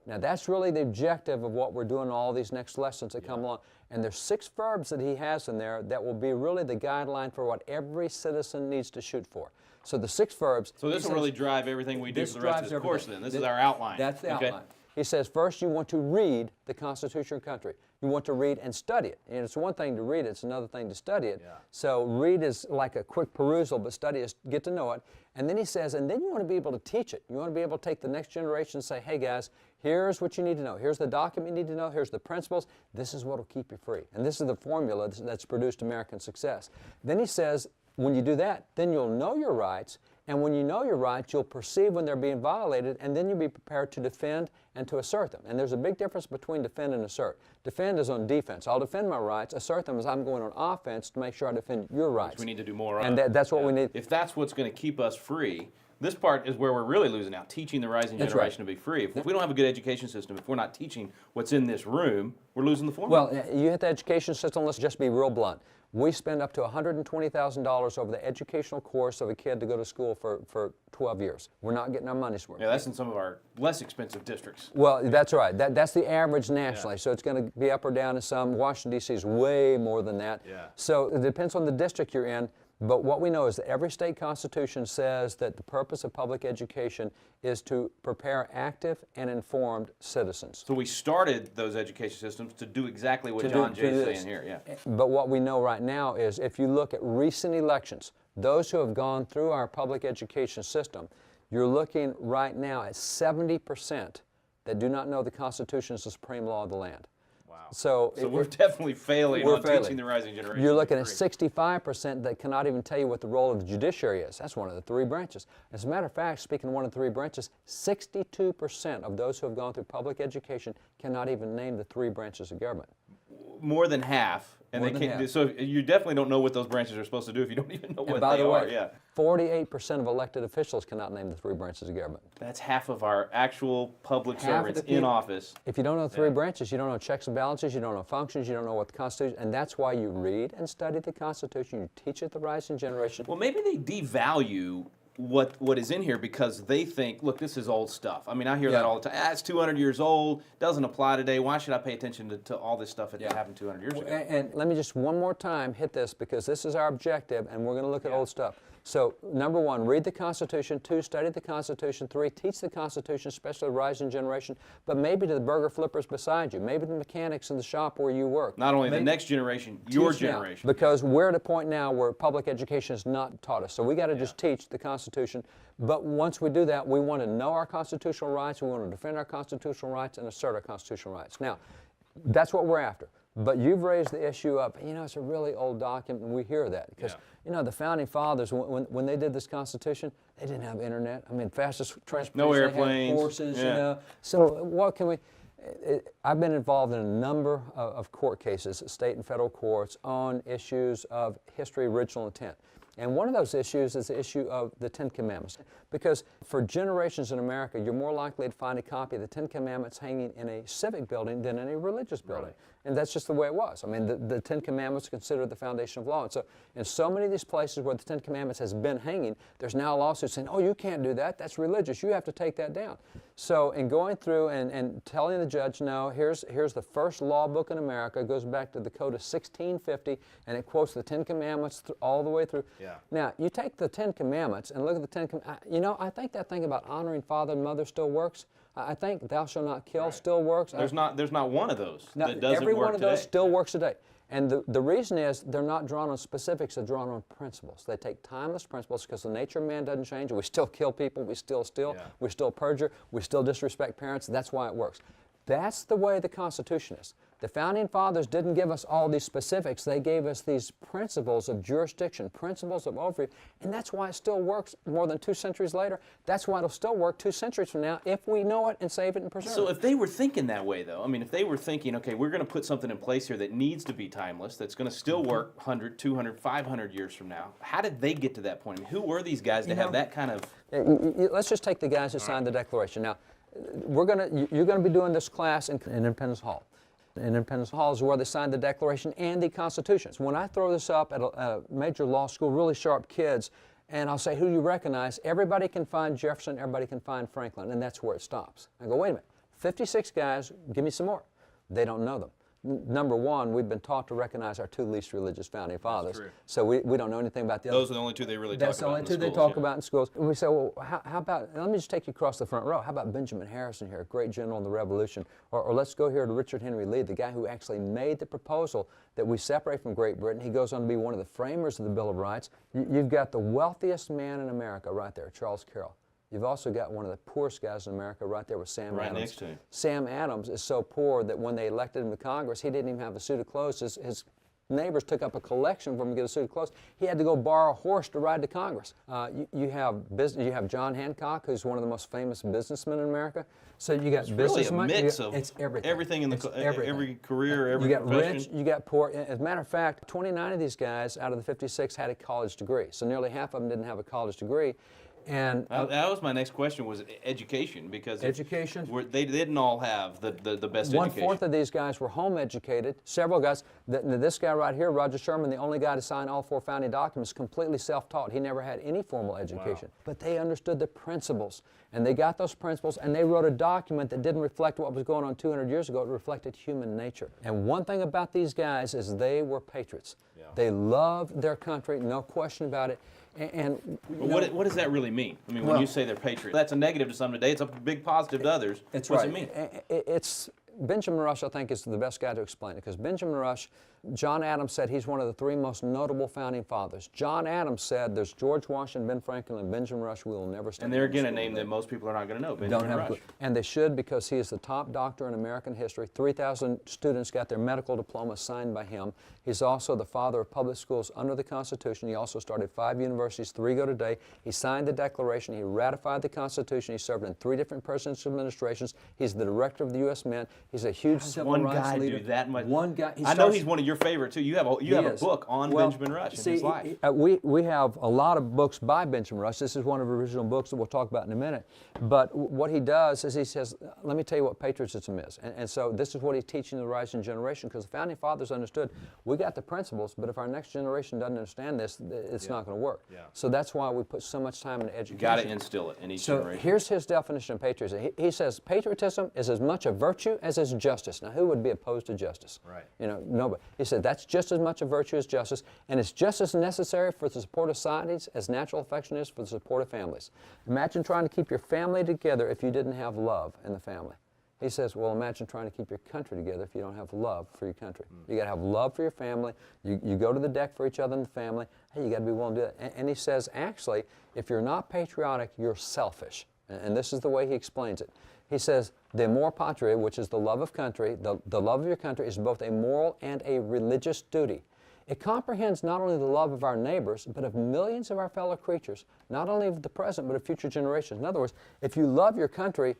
Now, that's really the objective of what we're doing in all these next lessons that come along. And there's 6 verbs that he has in there that will be really the guideline for what every citizen needs to shoot for. So the 6 verbs. So this will really drive everything we do for the rest of this course then. This is our outline. That's the outline. He says, first, you want to read the Constitution of your country. You want to read and study it. And it's one thing to read it, it's another thing to study it. So read is like a quick perusal, but study is get to know it. And then he says, and then you want to be able to teach it. You want to be able to take the next generation and say, hey guys, here's what you need to know. Here's the document you need to know. Here's the principles. This is what will keep you free. And this is the formula that's produced American success. Then he says, when you do that, then you'll know your rights. And when you know your rights, you'll perceive when they're being violated, and then you'll be prepared to defend and to assert them. And there's a big difference between defend and assert. Defend is on defense. I'll defend my rights. Assert them is I'm going on offense to make sure I defend your rights. Which we need to do more of. And that's what we need. If that's what's going to keep us free, this part is where we're really losing out, teaching the rising generation to be free. If we don't have a good education system, if we're not teaching what's in this room, we're losing the formula. Well, you hit the education system, let's just be real blunt. We spend up to $120,000 over the educational course of a kid to go to school for 12 years. We're not getting our money's worth. Yeah, that's in some of our less expensive districts. Well, that's right. That's the average nationally. So it's going to be up or down in some. Washington, D.C. is way more than that. So it depends on the district you're in. But what we know is that every state constitution says that the purpose of public education is to prepare active and informed citizens. So we started those education systems to do exactly what John Jay is saying here. But what we know right now is if you look at recent elections, those who have gone through our public education system, you're looking right now at 70% that do not know the Constitution is the supreme law of the land. So we're definitely failing on teaching the rising generation. You're looking at 65% that cannot even tell you what the role of the judiciary is. That's one of the 3 branches. As a matter of fact, speaking of one of the 3 branches, 62% of those who have gone through public education cannot even name the 3 branches of government. More than half. And they can't. So you definitely don't know what those branches are supposed to do if you don't even know what they are. Yeah. 48% of elected officials cannot name the 3 branches of government. That's half of our actual public servants in office. If you don't know the 3 branches, you don't know checks and balances, you don't know functions, you don't know what the Constitution, and that's why you read and study the Constitution, you teach it the rising generation. Well, maybe they devalue what is in here because they think, look, this is old stuff. I mean, I hear that all the time. It's 200 years old, doesn't apply today. Why should I pay attention to all this stuff that happened 200 years ago? And let me just one more time hit this because this is our objective, and we're going to look at old stuff. So, number 1, read the Constitution. 2, study the Constitution. 3, teach the Constitution, especially the rising generation, but maybe to the burger flippers beside you, maybe the mechanics in the shop where you work. Not only the next generation, your generation. Because we're at a point now where public education is not taught us. So we got to just teach the Constitution. But once we do that, we want to know our constitutional rights, we want to defend our constitutional rights, and assert our constitutional rights. Now, that's what we're after. But you've raised the issue up, you know, it's a really old document, and we hear that. Because, you know, the Founding Fathers, when they did this Constitution, they didn't have internet. I mean, fastest transportation. No airplanes. Horses, you know. So what can we... I've been involved in a number of court cases, state and federal courts, on issues of history, original intent. And one of those issues is the issue of the 10 Commandments. Because for generations in America, you're more likely to find a copy of the 10 Commandments hanging in a civic building than in a religious building. And that's just the way it was. I mean, the Ten Commandments are considered the foundation of law. And so in so many of these places where the Ten Commandments has been hanging, there's now a lawsuit saying, oh, you can't do that. That's religious. You have to take that down. So in going through and telling the judge, no, here's the first law book in America. It goes back to the Code of 1650, and it quotes the Ten Commandments all the way through. Yeah. Now, you take the Ten Commandments and look at the Ten Commandments. You know, I think that thing about honoring father and mother still works. I think thou shalt not kill still works. There's not one of those that doesn't work every one of today. those still works today. And the reason is they're not drawn on specifics, they're drawn on principles. They take timeless principles because the nature of man doesn't change. We still kill people, we still steal, we still perjure, we still disrespect parents. That's why it works. That's the way the Constitution is. The Founding Fathers didn't give us all these specifics. They gave us these principles of jurisdiction, principles of overview, and that's why it still works more than 2 centuries later. That's why it'll still work 2 centuries from now if we know it and save it and preserve it. So if they were thinking that way, though, I mean, if they were thinking, okay, we're going to put something in place here that needs to be timeless, that's going to still work 100, 200, 500 years from now, how did they get to that point? I mean, who were these guys to have that kind of... Let's just take the guys who signed the Declaration. Now, you're going to be doing this class in Independence Hall. Independence Hall is where they signed the Declaration and the Constitution. When I throw this up at a major law school, really sharp kids, and I'll say, who do you recognize? Everybody can find Jefferson, everybody can find Franklin, and that's where it stops. I go, wait a minute, 56 guys, give me some more. They don't know them. Number one, we've been taught to recognize our 2 least religious founding fathers. So we don't know anything about the other. Those are the only 2 they really talk about. That's the only 2 they talk about in schools. And we say, well, how about, let me just take you across the front row. How about Benjamin Harrison here, a great general in the Revolution? Or let's go here to Richard Henry Lee, the guy who actually made the proposal that we separate from Great Britain. He goes on to be one of the framers of the Bill of Rights. You've got the wealthiest man in America right there, Charles Carroll. You've also got one of the poorest guys in America right there with Sam Adams. Right next to him. Sam Adams is so poor that when they elected him to Congress, he didn't even have a suit of clothes. His neighbors took up a collection for him to get a suit of clothes. He had to go borrow a horse to ride to Congress. You have John Hancock, who's one of the most famous businessmen in America. So you got businessmen. Really a mix of it's everything in every career, every profession. You got rich, you got poor. As a matter of fact, 29 of these guys out of the 56 had a college degree. So nearly half of them didn't have a college degree. And that was my next question, was education, because they didn't all have the best education. 1/4 of these guys were home educated. Several guys, this guy right here, Roger Sherman, the only guy to sign all 4 founding documents, completely self-taught. He never had any formal education. Wow. But they understood the principles, and they got those principles, and they wrote a document that didn't reflect what was going on 200 years ago. It reflected human nature. And one thing about these guys is they were patriots. Yeah. They loved their country, no question about it. And what does that really mean? I mean, when you say they're patriots, that's a negative to some today. It's a big positive to others. What's it mean? It's Benjamin Rush, I think, is the best guy to explain it, because Benjamin Rush, John Adams said he's one of the 3 most notable founding fathers. John Adams said there's George Washington, Ben Franklin, and Benjamin Rush. We will never stand. And they're again a name that most people are not going to know, Benjamin Rush. And they should, because he is the top doctor in American history. 3,000 students got their medical diploma signed by him. He's also the father of public schools under the Constitution. He also started 5 universities, 3 go today. He signed the Declaration. He ratified the Constitution. He served in 3 different presidential administrations. He's the director of the U.S. Mint. He's a huge civil rights leader. Do that much? One guy. I know he's one of your favorite too. You have a book on Benjamin Rush and his life. We have a lot of books by Benjamin Rush. This is one of the original books that we'll talk about in a minute. But what he does is he says, let me tell you what patriotism is. And so this is what he's teaching the rising generation, because the Founding Fathers understood we got the principles, but if our next generation doesn't understand this, it's not going to work. Yeah. So that's why we put so much time into education. You got to instill it in each generation. So here's his definition of patriotism. He says patriotism is as much a virtue as is justice. Now, who would be opposed to justice? Right. You know, nobody. He said that's just as much a virtue as justice, and it's just as necessary for the support of societies as natural affection is for the support of families. Imagine trying to keep your family together if you didn't have love in the family. He says, well, imagine trying to keep your country together if you don't have love for your country. You got to have love for your family. You go to the deck for each other in the family. Hey, you got to be willing to do that. And he says, actually, if you're not patriotic, you're selfish. And this is the way he explains it. He says, the amor patria, which is the love of country, the love of your country is both a moral and a religious duty. It comprehends not only the love of our neighbors, but of millions of our fellow creatures, not only of the present, but of future generations. In other words, if you love your country,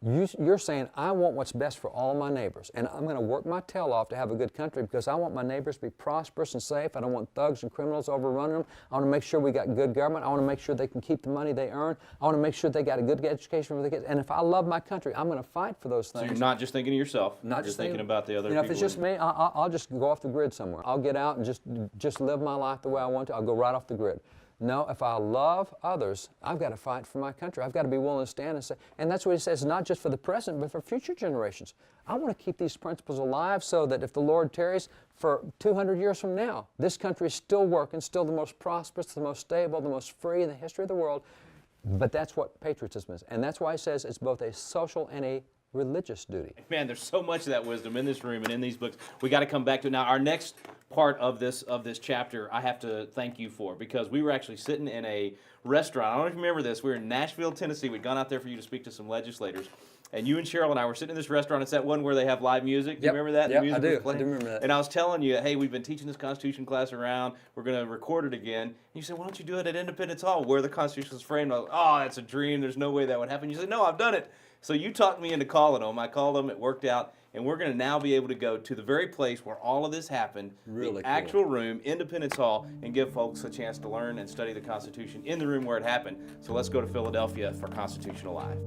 You're saying, I want what's best for all my neighbors, and I'm going to work my tail off to have a good country because I want my neighbors to be prosperous and safe. I don't want thugs and criminals overrunning them. I want to make sure we got good government. I want to make sure they can keep the money they earn. I want to make sure they got a good education for their kids. And if I love my country, I'm going to fight for those things. So you're not just thinking of yourself. Not just thinking about the other people. people. If it's just me, I'll just go off the grid somewhere. I'll get out and just live my life the way I want to. I'll go right off the grid. No, if I love others, I've got to fight for my country. I've got to be willing to stand and say, and that's what he says, not just for the present, but for future generations. I want to keep these principles alive so that if the Lord tarries for 200 years from now, this country is still working, still the most prosperous, the most stable, the most free in the history of the world. But that's what patriotism is. And that's why he says it's both a social and a religious duty. Man, there's so much of that wisdom in this room and in these books. We got to come back to it. Now, our next part of this chapter, I have to thank you for, because we were actually sitting in a restaurant. I don't know if you remember this. We were in Nashville, Tennessee. We'd gone out there for you to speak to some legislators. And you and Cheryl and I were sitting in this restaurant. It's that one where they have live music. Do you remember that? Yep, the music I do remember that. And I was telling you, hey, we've been teaching this Constitution class around. We're going to record it again. And you said, why don't you do it at Independence Hall, where the Constitution is framed? I was like, oh, that's a dream. There's no way that would happen. You said, no, I've done it. So you talked me into calling them. I called them. It worked out. And we're going to now be able to go to the very place where all of this happened, the actual room, Independence Hall, and give folks a chance to learn and study the Constitution in the room where it happened. So let's go to Philadelphia for Constitution Alive.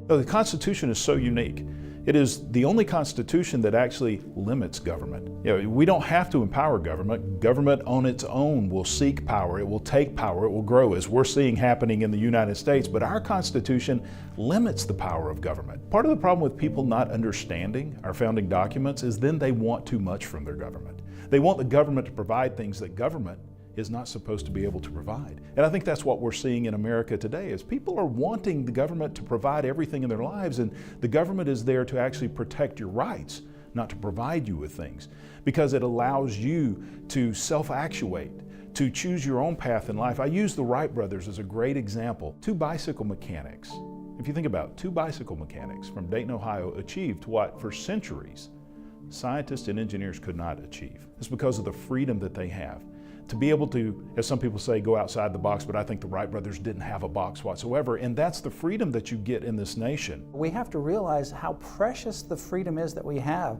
The Constitution is so unique. It is the only Constitution that actually limits government. We don't have to empower government. Government on its own will seek power. It will take power. It will grow, as we're seeing happening in the United States. But our Constitution limits the power of government. Part of the problem with people not understanding our founding documents is then they want too much from their government. They want the government to provide things that government is not supposed to be able to provide. And I think that's what we're seeing in America today, is people are wanting the government to provide everything in their lives, and the government is there to actually protect your rights, not to provide you with things, because it allows you to self-actuate, to choose your own path in life. I use the Wright brothers as a great example. Two bicycle mechanics, if you think about it, two bicycle mechanics from Dayton, Ohio achieved what for centuries scientists and engineers could not achieve. It's because of the freedom that they have to be able to, as some people say, go outside the box, but I think the Wright brothers didn't have a box whatsoever, and that's the freedom that you get in this nation. We have to realize how precious the freedom is that we have,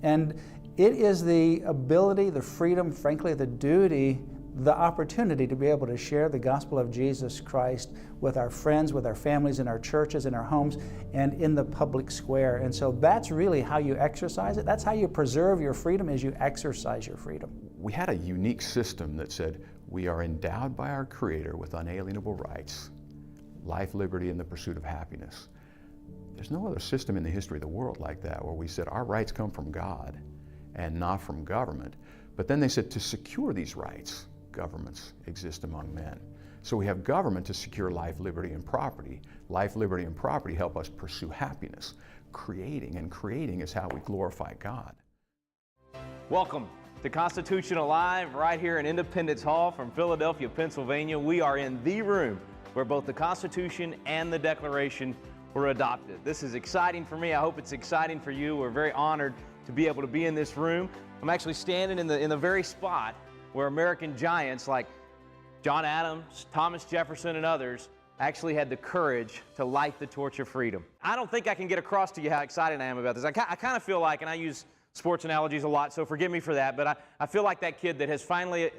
and it is the ability, the freedom, frankly the duty, the opportunity to be able to share the gospel of Jesus Christ with our friends, with our families, in our churches, in our homes, and in the public square. And so that's really how you exercise it. That's how you preserve your freedom, is you exercise your freedom. We had a unique system that said we are endowed by our Creator with unalienable rights, life, liberty, and the pursuit of happiness. There's no other system in the history of the world like that, where we said our rights come from God and not from government. But then they said to secure these rights, governments exist among men. So we have government to secure life, liberty, and property. Life, liberty, and property help us pursue happiness. Creating is how we glorify God. Welcome to Constitution Alive right here in Independence Hall from Philadelphia, Pennsylvania. We are in the room where both the Constitution and the Declaration were adopted. This is exciting for me. I hope it's exciting for you. We're very honored to be able to be in this room. I'm actually standing in the very spot where American giants like John Adams, Thomas Jefferson, and others actually had the courage to light the torch of freedom. I don't think I can get across to you how excited I am about this. I kind of feel like, and I use sports analogies a lot, so forgive me for that, but I feel like that kid that has finally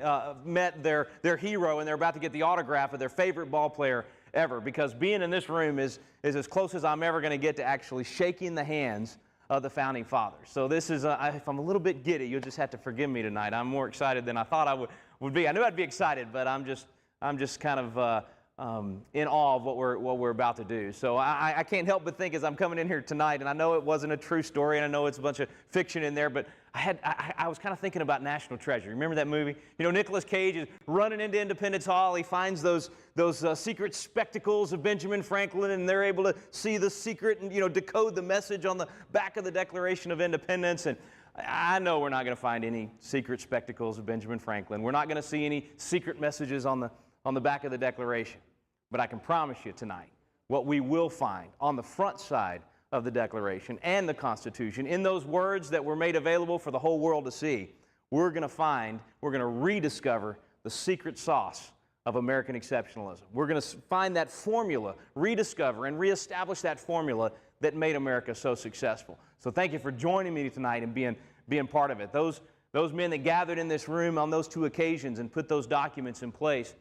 met their hero and they're about to get the autograph of their favorite ball player ever, because being in this room is as close as I'm ever going to get to actually shaking the hands of the Founding Fathers. So this is, if I'm a little bit giddy, you'll just have to forgive me tonight. I'm more excited than I thought I would be. I knew I'd be excited, but I'm just kind of in awe of what we're about to do. So I can't help but think as I'm coming in here tonight, and I know it wasn't a true story, and I know it's a bunch of fiction in there, but I was kind of thinking about National Treasure. Remember that movie? You know, Nicolas Cage is running into Independence Hall. He finds those secret spectacles of Benjamin Franklin, and they're able to see the secret and, you know, decode the message on the back of the Declaration of Independence. And I know we're not going to find any secret spectacles of Benjamin Franklin. We're not going to see any secret messages on the back of the Declaration. But I can promise you tonight, what we will find on the front side of the Declaration and the Constitution, in those words that were made available for the whole world to see, we're going to rediscover the secret sauce of American exceptionalism. We're going to find that formula, rediscover and reestablish that formula that made America so successful. So thank you for joining me tonight and being part of it. Those men that gathered in this room on those 2 occasions and put those documents in place,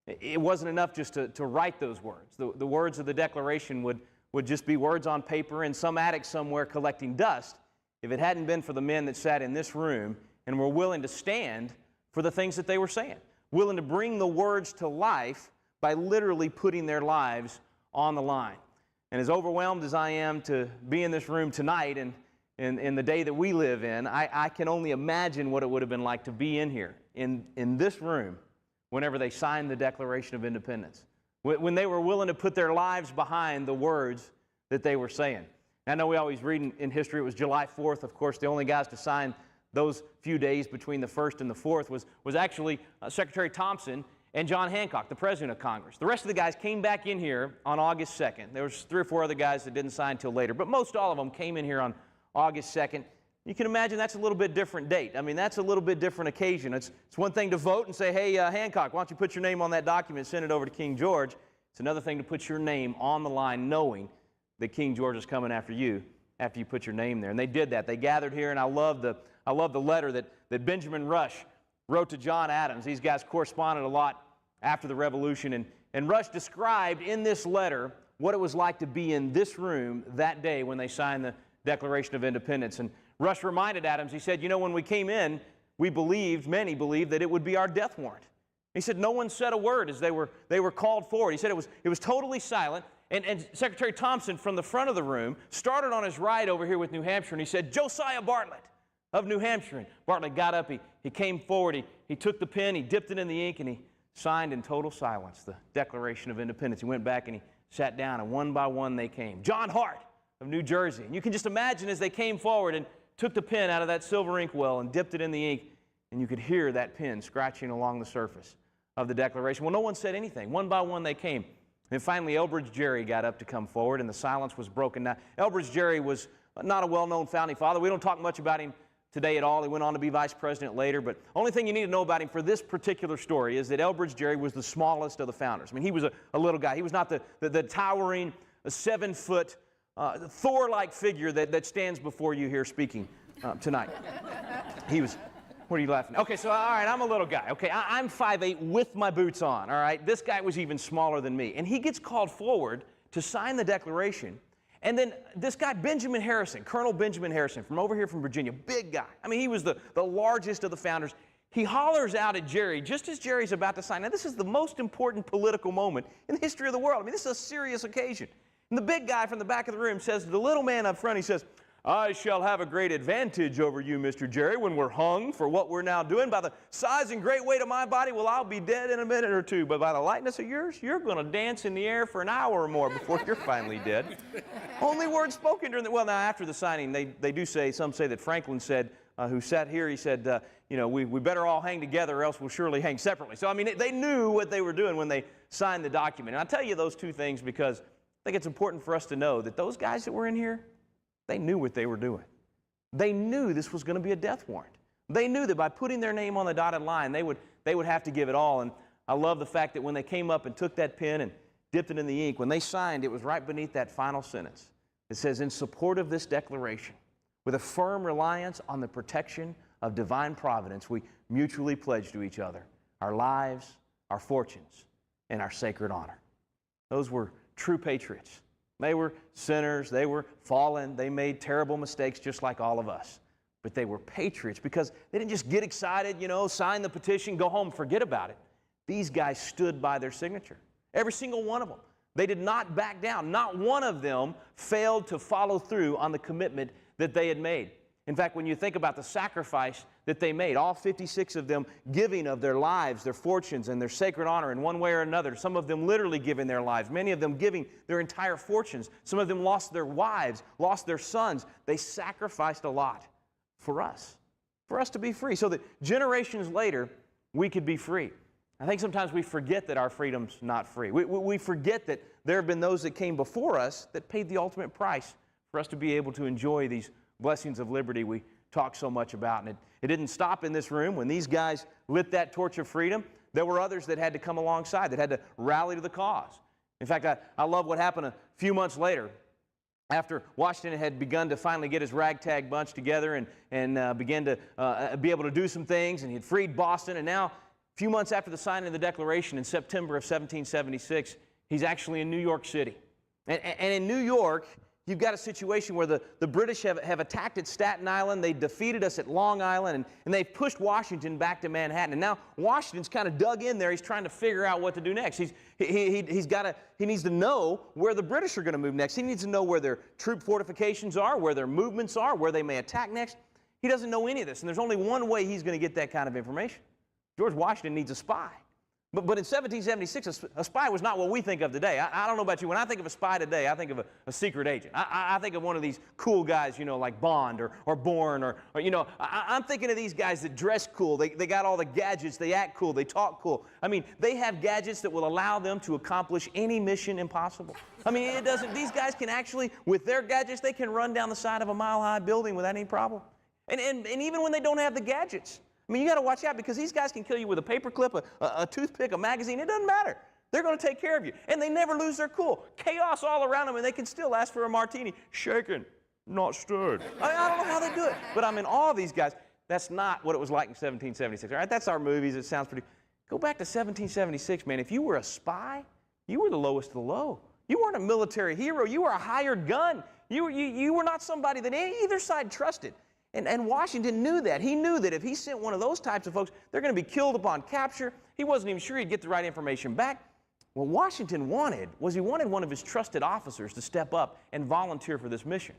it wasn't enough just to write those words. The words of the Declaration would just be words on paper in some attic somewhere collecting dust if it hadn't been for the men that sat in this room and were willing to stand for the things that they were saying, willing to bring the words to life by literally putting their lives on the line. And as overwhelmed as I am to be in this room tonight and in the day that we live in, I can only imagine what it would have been like to be in here, in this room, whenever they signed the Declaration of Independence, when they were willing to put their lives behind the words that they were saying. I know we always read in history it was July 4th. Of course, the only guys to sign those few days between the 1st and the 4th was actually Secretary Thompson and John Hancock, the President of Congress. The rest of the guys came back in here on August 2nd. There was 3 or 4 other guys that didn't sign until later, but most all of them came in here on August 2nd. You can imagine that's a little bit different date. I mean, that's a little bit different occasion. It's one thing to vote and say, hey, Hancock, why don't you put your name on that document and send it over to King George. It's another thing to put your name on the line knowing that King George is coming after you put your name there. And they did that. They gathered here, and I love the letter that Benjamin Rush wrote to John Adams. These guys corresponded a lot after the Revolution, and Rush described in this letter what it was like to be in this room that day when they signed the Declaration of Independence. And Rush reminded Adams, he said, you know, when we came in, many believed that it would be our death warrant. He said no one said a word as they were called forward. He said it was totally silent. And Secretary Thompson from the front of the room started on his right over here with New Hampshire, and he said, Josiah Bartlett of New Hampshire. And Bartlett got up, he came forward, he took the pen, he dipped it in the ink, and he signed in total silence the Declaration of Independence. He went back and he sat down, and one by one they came. John Hart of New Jersey. And you can just imagine as they came forward and took the pen out of that silver ink well and dipped it in the ink, and you could hear that pen scratching along the surface of the Declaration. Well, no one said anything. One by one they came. And finally, Elbridge Gerry got up to come forward, and the silence was broken. Now, Elbridge Gerry was not a well-known founding father. We don't talk much about him today at all. He went on to be vice president later, but only thing you need to know about him for this particular story is that Elbridge Gerry was the smallest of the founders. I mean, he was a little guy. He was not the towering 7-foot Thor-like figure that stands before you here speaking tonight. He was... What are you laughing at? Okay, so, all right, I'm a little guy. Okay, I'm 5'8" with my boots on, all right? This guy was even smaller than me. And he gets called forward to sign the Declaration. And then this guy, Benjamin Harrison, Colonel Benjamin Harrison, from over here from Virginia, big guy. I mean, he was the largest of the founders. He hollers out at Gerry just as Gerry's about to sign. Now, this is the most important political moment in the history of the world. I mean, this is a serious occasion. And the big guy from the back of the room says to the little man up front, he says, I shall have a great advantage over you, Mr. Gerry, when we're hung for what we're now doing. By the size and great weight of my body, well, I'll be dead in a minute or two. But by the lightness of yours, you're going to dance in the air for an hour or more before you're finally dead. Only words spoken during the... Well, now, after the signing, they do say, some say that Franklin said, who sat here, he said, you know, we better all hang together or else we'll surely hang separately. So, I mean, they knew what they were doing when they signed the document. And I'll tell you those two things because I think it's important for us to know that those guys that were in here, they knew what they were doing. They knew this was going to be a death warrant. They knew that by putting their name on the dotted line, they would have to give it all. And I love the fact that when they came up and took that pen and dipped it in the ink, when they signed, it was right beneath that final sentence. It says, in support of this declaration, with a firm reliance on the protection of divine providence, we mutually pledge to each other our lives, our fortunes, and our sacred honor. Those were true patriots. They were sinners, they were fallen, they made terrible mistakes just like all of us. But they were patriots because they didn't just get excited, you know, sign the petition, go home, forget about it. These guys stood by their signature. Every single one of them. They did not back down. Not one of them failed to follow through on the commitment that they had made. In fact, when you think about the sacrifice that they made, all 56 of them giving of their lives, their fortunes, and their sacred honor in one way or another, some of them literally giving their lives, many of them giving their entire fortunes. Some of them lost their wives, lost their sons. They sacrificed a lot for us to be free, so that generations later, we could be free. I think sometimes we forget that our freedom's not free. We forget that there have been those that came before us that paid the ultimate price for us to be able to enjoy these blessings of liberty we talk so much about. And it didn't stop in this room. When these guys lit that torch of freedom, there were others that had to come alongside, that had to rally to the cause. In fact, I love what happened a few months later. after Washington had begun to finally get his ragtag bunch together and began to be able to do some things, and he had freed Boston, and now, a few months after the signing of the Declaration in September of 1776, he's actually in New York City. And in New York, you've got a situation where the British have attacked at Staten Island, they defeated us at Long Island, and they've pushed Washington back to Manhattan. And now Washington's kind of dug in there. He's trying to figure out what to do next. He needs to know where the British are going to move next. He needs to know where their troop fortifications are, where their movements are, where they may attack next. He doesn't know any of this, and there's only one way he's going to get that kind of information. George Washington needs a spy. But in 1776, a spy was not what we think of today. I don't know about you. When I think of a spy today, I think of a secret agent. I think of one of these cool guys, you know, like Bond or Bourne or you know, I'm thinking of these guys that dress cool. They got all the gadgets. They act cool. They talk cool. I mean, they have gadgets that will allow them to accomplish any mission impossible. I mean, these guys can actually, with their gadgets, they can run down the side of a mile-high building without any problem. And even when they don't have the gadgets, I mean, you got to watch out because these guys can kill you with a paperclip, a toothpick, a magazine. It doesn't matter. They're going to take care of you. And they never lose their cool. Chaos all around them, and they can still ask for a martini. Shaken, not stirred. I don't know how they do it. But I'm in awe of these guys. That's not what it was like in 1776. All right, that's our movies. It sounds pretty. Go back to 1776, man. If you were a spy, you were the lowest of the low. You weren't a military hero. You were a hired gun. You were not somebody that either side trusted. And Washington knew that. He knew that if he sent one of those types of folks, they're going to be killed upon capture. He wasn't even sure he'd get the right information back. What Washington wanted was he wanted one of his trusted officers to step up and volunteer for this mission.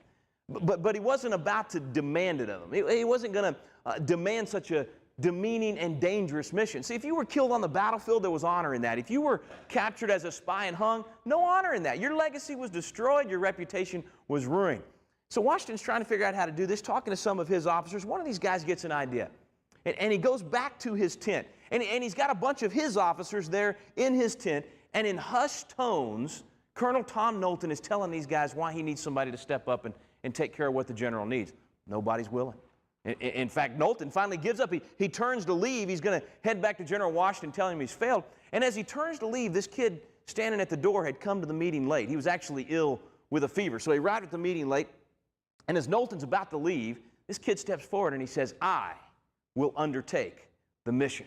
But he wasn't about to demand it of him. He wasn't going to demand such a demeaning and dangerous mission. See, if you were killed on the battlefield, there was honor in that. If you were captured as a spy and hung, no honor in that. Your legacy was destroyed. Your reputation was ruined. So Washington's trying to figure out how to do this, talking to some of his officers. One of these guys gets an idea, and he goes back to his tent, and he's got a bunch of his officers there in his tent, and in hushed tones, Colonel Tom Knowlton is telling these guys why he needs somebody to step up and take care of what the general needs. Nobody's willing. In fact, Knowlton finally gives up. He turns to leave. He's going to head back to General Washington, telling him he's failed. And as he turns to leave, this kid standing at the door had come to the meeting late. He was actually ill with a fever, so he arrived at the meeting late. And as Knowlton's about to leave, this kid steps forward and he says, "I will undertake the mission."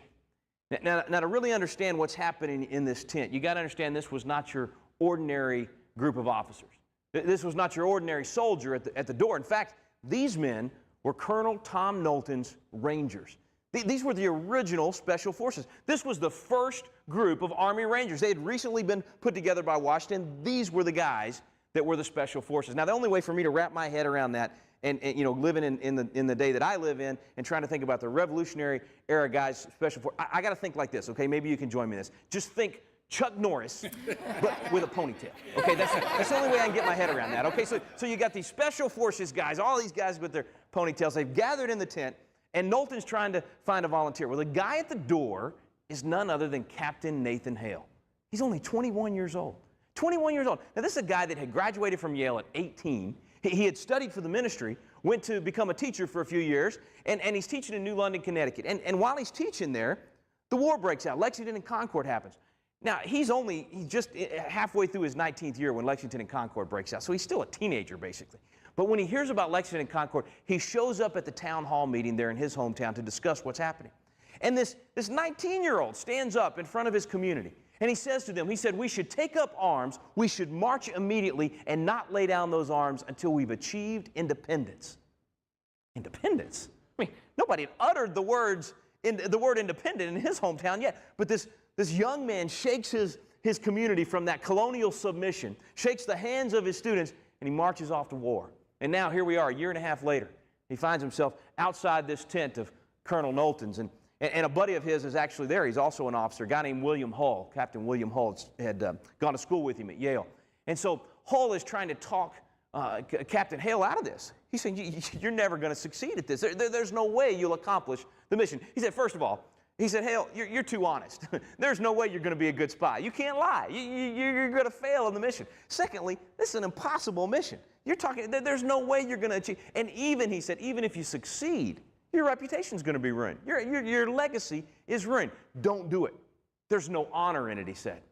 Now, to really understand what's happening in this tent, you got to understand this was not your ordinary group of officers. This was not your ordinary soldier at the door. In fact, these men were Colonel Tom Knowlton's Rangers. These were the original Special Forces. This was the first group of Army Rangers. They had recently been put together by Washington. These were the guys that were the Special Forces. Now, the only way for me to wrap my head around that, and you know, living in the day that I live in, and trying to think about the Revolutionary era guys, Special Forces, I got to think like this. Okay, maybe you can join me in this. Just think Chuck Norris, but with a ponytail. Okay, that's the only way I can get my head around that. Okay, so you got these Special Forces guys, all these guys with their ponytails. They've gathered in the tent, and Knowlton's trying to find a volunteer. Well, the guy at the door is none other than Captain Nathan Hale. He's only 21 years old. 21 years old. Now, this is a guy that had graduated from Yale at 18. He had studied for the ministry, went to become a teacher for a few years, and he's teaching in New London, Connecticut. And while he's teaching there, the war breaks out. Lexington and Concord happens. Now, he's just halfway through his 19th year when Lexington and Concord breaks out, so he's still a teenager, basically. But when he hears about Lexington and Concord, he shows up at the town hall meeting there in his hometown to discuss what's happening. And this 19-year-old stands up in front of his community, and he says to them, he said, "We should take up arms, we should march immediately, and not lay down those arms until we've achieved independence." Independence? I mean, nobody had uttered the word independent in his hometown yet. But this young man shakes his community from that colonial submission, shakes the hands of his students, and he marches off to war. And now here we are, a year and a half later. He finds himself outside this tent of Colonel Knowlton's, and a buddy of his is actually there. He's also an officer, a guy named William Hull. Captain William Hull had gone to school with him at Yale. And so Hull is trying to talk Captain Hale out of this. He's saying, "You're never going to succeed at this. There's no way you'll accomplish the mission." He said, first of all, he said, "Hale, you're too honest. There's no way you're going to be a good spy. You can't lie. You're going to fail in the mission. Secondly, this is an impossible mission. You're talking, there's no way you're going to achieve." And even, he said, even if you succeed, your reputation's going to be ruined. Your legacy is ruined. Don't do it. There's no honor in it, he said.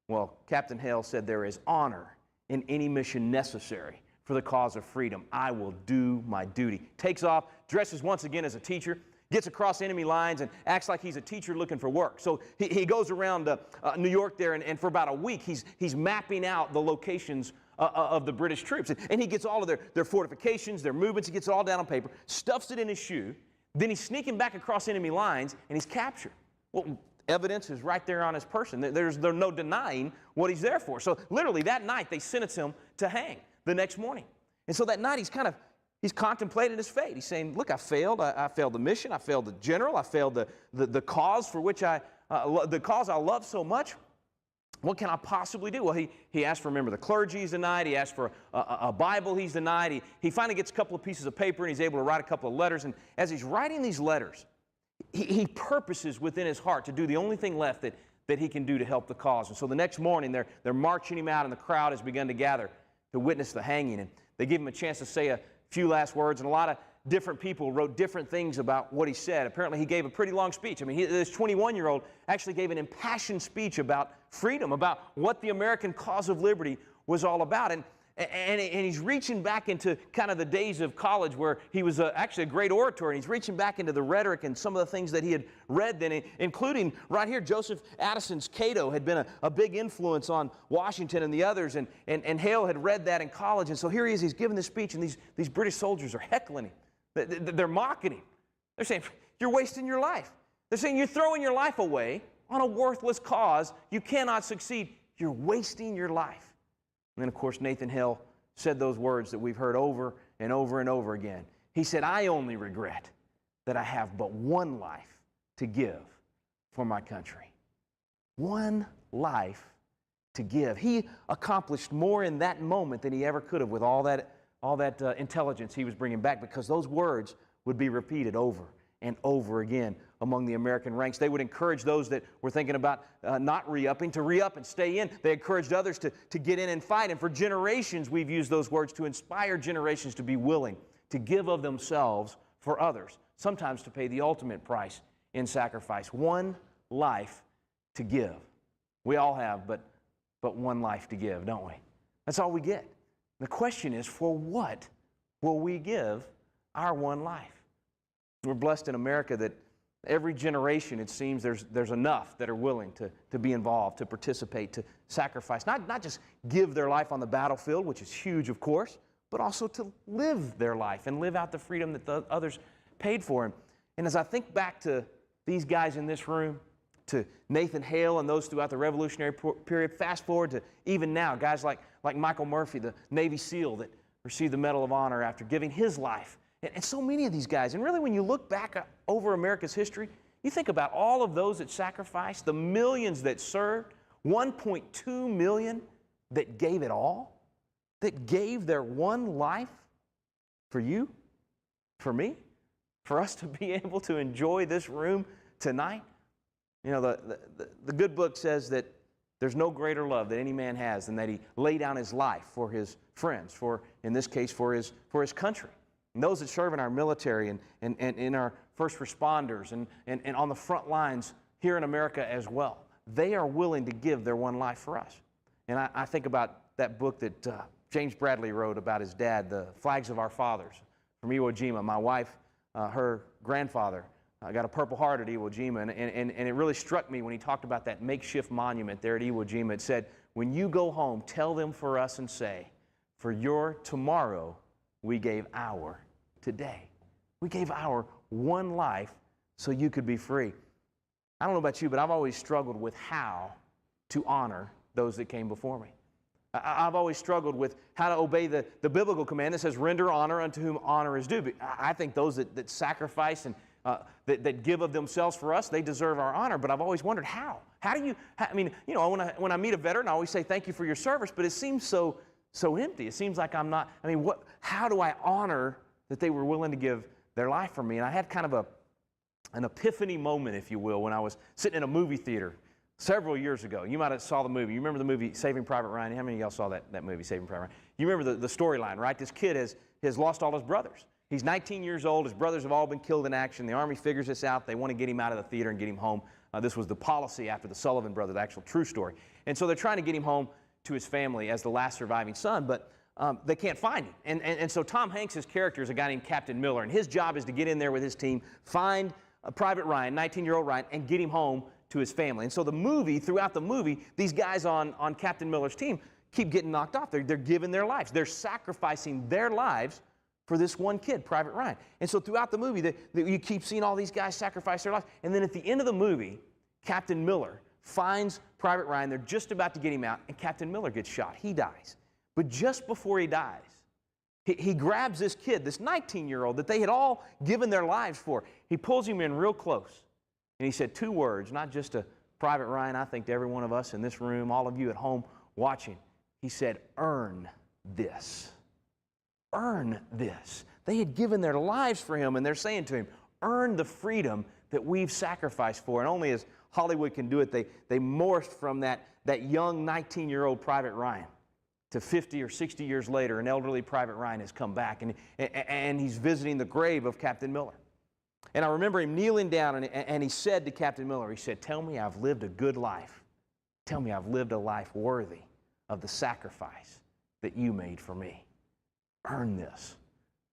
Well, Captain Hale said there is honor in any mission necessary for the cause of freedom. I will do my duty. Takes off, dresses once again as a teacher, gets across enemy lines and acts like he's a teacher looking for work. So he goes around New York there, and for about a week he's mapping out the locations of the British troops. And he gets all of their fortifications, their movements, he gets it all down on paper, stuffs it in his shoe, then he's sneaking back across enemy lines and he's captured. Well, evidence is right there on his person. There's no denying what he's there for. So literally that night they sentence him to hang the next morning. And so that night he's contemplating his fate. He's saying, look, I failed. I failed the mission. I failed the general. I failed the cause for which the cause I love so much. What can I possibly do? Well, he asked for a member of the clergy he's denied. He asked for a Bible he's denied. He finally gets a couple of pieces of paper and he's able to write a couple of letters. And as he's writing these letters, he purposes within his heart to do the only thing left that he can do to help the cause. And so the next morning they're marching him out and the crowd has begun to gather to witness the hanging. And they give him a chance to say a few last words, and a lot of different people wrote different things about what he said. Apparently he gave a pretty long speech. I mean, this 21-year-old actually gave an impassioned speech about freedom, about what the American cause of liberty was all about. And he's reaching back into kind of the days of college where he was actually a great orator, and he's reaching back into the rhetoric and some of the things that he had read then, including right here, Joseph Addison's Cato had been a big influence on Washington and the others, and Hale had read that in college. And so here he is, he's giving this speech, and these British soldiers are heckling him. They're mocking him. They're saying, you're wasting your life. They're saying, you're throwing your life away on a worthless cause. You cannot succeed. You're wasting your life. And then, of course, Nathan Hale said those words that we've heard over and over and over again. He said, I only regret that I have but one life to give for my country. One life to give. He accomplished more in that moment than he ever could have with all that intelligence he was bringing back, because those words would be repeated over and over again among the American ranks. They would encourage those that were thinking about not re-upping to re-up and stay in. They encouraged others to get in and fight. And for generations, we've used those words to inspire generations to be willing to give of themselves for others, sometimes to pay the ultimate price in sacrifice. One life to give. We all have but one life to give, don't we? That's all we get. The question is, for what will we give our one life? We're blessed in America that every generation, it seems, there's enough that are willing to be involved, to participate, to sacrifice. Not just give their life on the battlefield, which is huge, of course, but also to live their life and live out the freedom that the others paid for. And as I think back to these guys in this room, to Nathan Hale and those throughout the Revolutionary period, fast forward to even now, guys like Michael Murphy, the Navy SEAL that received the Medal of Honor after giving his life. And so many of these guys. And really, when you look back over America's history, you think about all of those that sacrificed, the millions that served, 1.2 million that gave it all, that gave their one life for you, for me, for us to be able to enjoy this room tonight. You know, the good book says that there's no greater love that any man has than that he lay down his life for his friends, for, in this case, for his country. And those that serve in our military and in our first responders and on the front lines here in America as well, they are willing to give their one life for us. And I think about that book that James Bradley wrote about his dad, The Flags of Our Fathers, from Iwo Jima. My wife, her grandfather, got a Purple Heart at Iwo Jima, and it really struck me when he talked about that makeshift monument there at Iwo Jima. It said, when you go home, tell them for us and say, for your tomorrow, we gave our today. We gave our one life so you could be free. I don't know about you, but I've always struggled with how to honor those that came before me. I've always struggled with how to obey the biblical command that says, render honor unto whom honor is due. But I think those that sacrifice and that give of themselves for us, they deserve our honor. But I've always wondered how. How do you, I mean, you know, when I meet a veteran, I always say thank you for your service, but it seems so empty. It seems like I'm not, I mean, how do I honor that they were willing to give their life for me? And I had kind of an epiphany moment, if you will, when I was sitting in a movie theater several years ago. You might have saw the movie. You remember the movie Saving Private Ryan? How many of y'all saw that movie, Saving Private Ryan? You remember the storyline, right? This kid has lost all his brothers. He's 19 years old. His brothers have all been killed in action. The Army figures this out. They want to get him out of the theater and get him home. This was the policy after the Sullivan brothers, the actual true story. And so they're trying to get him home to his family as the last surviving son. But they can't find him. And so Tom Hanks' character is a guy named Captain Miller, and his job is to get in there with his team, find Private Ryan, 19-year-old Ryan, and get him home to his family. And so throughout the movie, these guys on Captain Miller's team keep getting knocked off. They're giving their lives. They're sacrificing their lives for this one kid, Private Ryan. And so throughout the movie, you keep seeing all these guys sacrifice their lives. And then at the end of the movie, Captain Miller finds Private Ryan. They're just about to get him out, and Captain Miller gets shot. He dies. But just before he dies, he grabs this kid, this 19-year-old that they had all given their lives for. He pulls him in real close, and he said 2 words, not just to Private Ryan, I think to every one of us in this room, all of you at home watching. He said, "Earn this. Earn this." They had given their lives for him, and they're saying to him, earn the freedom that we've sacrificed for. And only as Hollywood can do it, they morphed from that young 19-year-old Private Ryan to 50 or 60 years later, an elderly Private Ryan has come back, and he's visiting the grave of Captain Miller. And I remember him kneeling down, and he said to Captain Miller, he said, "Tell me I've lived a good life. Tell me I've lived a life worthy of the sacrifice that you made for me. Earn this."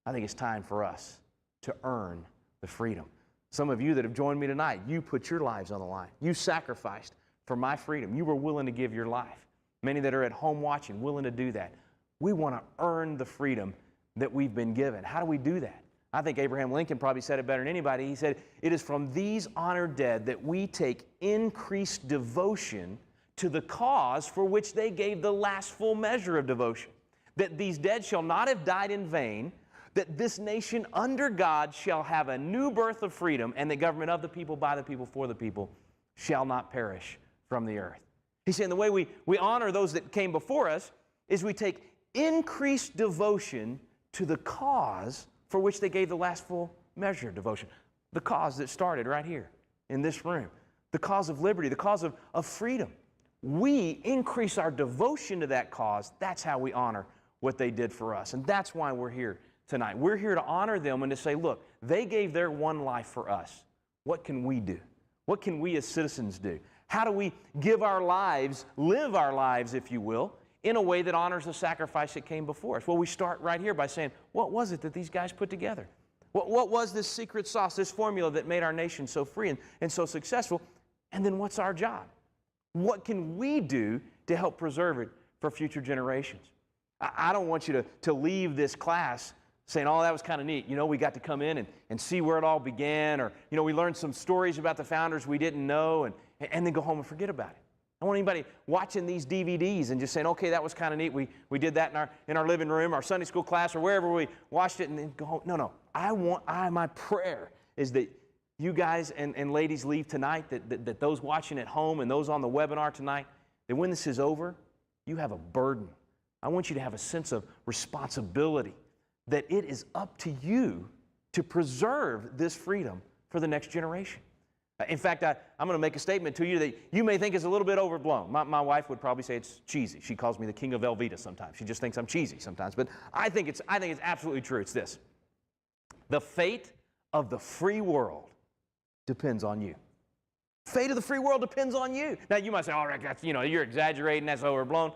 I think it's time for us to earn the freedom. Some of you that have joined me tonight, you put your lives on the line. You sacrificed for my freedom. You were willing to give your life. Many that are at home watching, willing to do that. We want to earn the freedom that we've been given. How do we do that? I think Abraham Lincoln probably said it better than anybody. He said, "It is from these honored dead that we take increased devotion to the cause for which they gave the last full measure of devotion. That these dead shall not have died in vain, that this nation under God shall have a new birth of freedom, and the government of the people, by the people, for the people, shall not perish from the earth." He's saying the way we honor those that came before us is we take increased devotion to the cause for which they gave the last full measure of devotion. The cause that started right here in this room. The cause of liberty, the cause of freedom. We increase our devotion to that cause. That's how we honor what they did for us. And that's why we're here tonight. We're here to honor them and to say, look, they gave their one life for us. What can we do? What can we as citizens do? How do we give our lives, live our lives, if you will, in a way that honors the sacrifice that came before us? Well, we start right here by saying, what was it that these guys put together? What was this secret sauce, this formula that made our nation so free and so successful? And then what's our job? What can we do to help preserve it for future generations? I don't want you to leave this class saying, "Oh, that was kind of neat. You know, we got to come in and see where it all began," or, you know, we learned some stories about the founders we didn't know, and then go home and forget about it. I want anybody watching these DVDs and just saying, "Okay, that was kind of neat. We did that in our living room, our Sunday school class, or wherever we watched it," and then go home. No. My prayer is that you guys and ladies leave tonight, that those watching at home and those on the webinar tonight, that when this is over, you have a burden. I want you to have a sense of responsibility, that it is up to you to preserve this freedom for the next generation. In fact, I'm going to make a statement to you that you may think is a little bit overblown. My wife would probably say it's cheesy. She calls me the king of Velveeta sometimes. She just thinks I'm cheesy sometimes. But I think it's absolutely true. It's this: the fate of the free world depends on you. Fate of the free world depends on you. Now you might say, "Oh, Rick, you're exaggerating. That's overblown."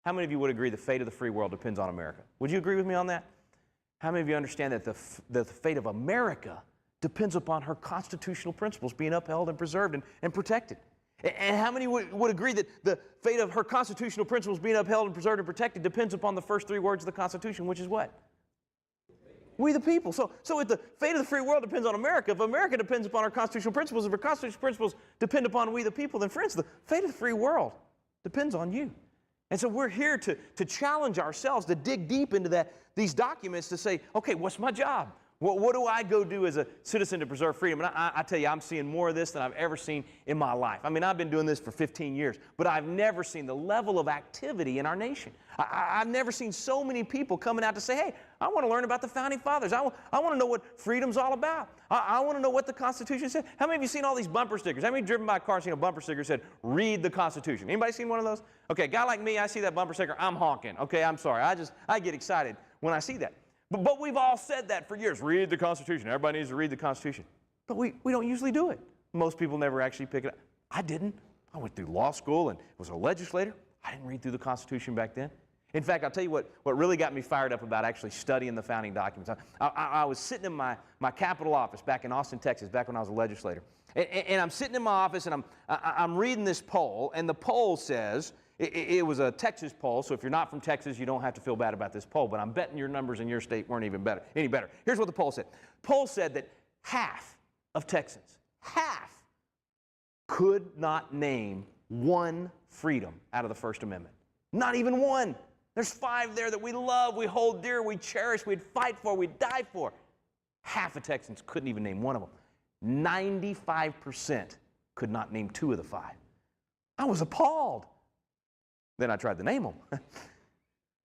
How many of you would agree the fate of the free world depends on America? Would you agree with me on that? How many of you understand that the fate of America depends upon her constitutional principles being upheld and preserved and protected? And how many would agree that the fate of her constitutional principles being upheld and preserved and protected depends upon the first 3 words of the Constitution, which is what? We the people. So if the fate of the free world depends on America, if America depends upon our constitutional principles, if our constitutional principles depend upon we the people, then friends, the fate of the free world depends on you. And so we're here to challenge ourselves, to dig deep into these documents to say, okay, what's my job? What do I go do as a citizen to preserve freedom? And I tell you, I'm seeing more of this than I've ever seen in my life. I mean, I've been doing this for 15 years, but I've never seen the level of activity in our nation. I've never seen so many people coming out to say, hey, I want to learn about the Founding Fathers. I want to know what freedom's all about. I want to know what the Constitution said. How many of you seen all these bumper stickers? How many driven by a car seen a bumper sticker that said, read the Constitution? Anybody seen one of those? Okay, a guy like me, I see that bumper sticker, I'm honking. Okay, I'm sorry. I get excited when I see that. But we've all said that for years. Read the Constitution. Everybody needs to read the Constitution. But we don't usually do it. Most people never actually pick it up. I didn't. I went through law school and was a legislator. I didn't read through the Constitution back then. In fact, I'll tell you what really got me fired up about actually studying the founding documents. I was sitting in my Capitol office back in Austin, Texas, back when I was a legislator. And I'm sitting in my office and I'm reading this poll, and the poll says, it was a Texas poll, so if you're not from Texas, you don't have to feel bad about this poll, but I'm betting your numbers in your state weren't any better. Here's what the poll said. The poll said that half of Texans, half, could not name one freedom out of the First Amendment. Not even one. There's 5 there that we love, we hold dear, we cherish, we'd fight for, we'd die for. Half of Texans couldn't even name one of them. 95% could not name 2 of the 5. I was appalled. Then I tried to name them.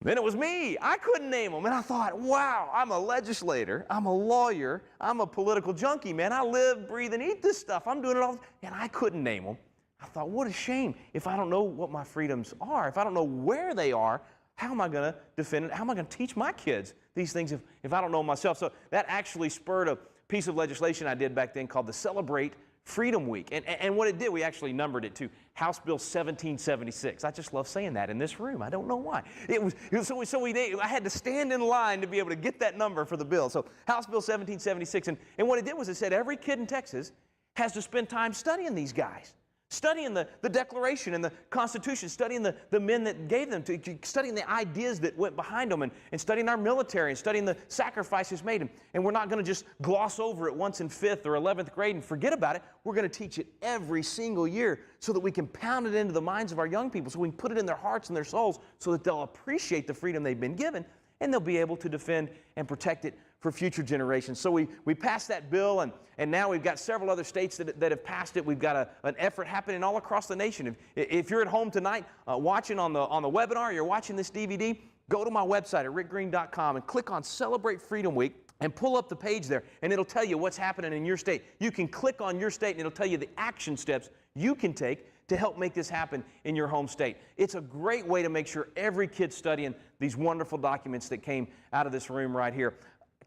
Then it was me. I couldn't name them. And I thought, wow, I'm a legislator. I'm a lawyer. I'm a political junkie, man. I live, breathe, and eat this stuff. I'm doing it all. And I couldn't name them. I thought, what a shame. If I don't know what my freedoms are, if I don't know where they are, how am I going to defend it? How am I going to teach my kids these things if I don't know myself? So that actually spurred a piece of legislation I did back then called the Celebrate Freedom Week. And what it did, we actually numbered it to House Bill 1776. I just love saying that in this room. I don't know why. I had to stand in line to be able to get that number for the bill. So House Bill 1776. And what it did was it said every kid in Texas has to spend time studying these guys. Studying the Declaration and the Constitution, studying the men that gave them, studying the ideas that went behind them, and studying our military, and studying the sacrifices made. And we're not going to just gloss over it once in 5th or 11th grade and forget about it. We're going to teach it every single year so that we can pound it into the minds of our young people, so we can put it in their hearts and their souls so that they'll appreciate the freedom they've been given, and they'll be able to defend and protect it for future generations. So we passed that bill, and now we've got several other states that have passed it. We've got an effort happening all across the nation. If you're at home tonight watching on the webinar, you're watching this DVD, go to my website at rickgreen.com and click on Celebrate Freedom Week and pull up the page there, and it'll tell you what's happening in your state. You can click on your state, and it'll tell you the action steps you can take to help make this happen in your home state. It's a great way to make sure every kid's studying these wonderful documents that came out of this room right here.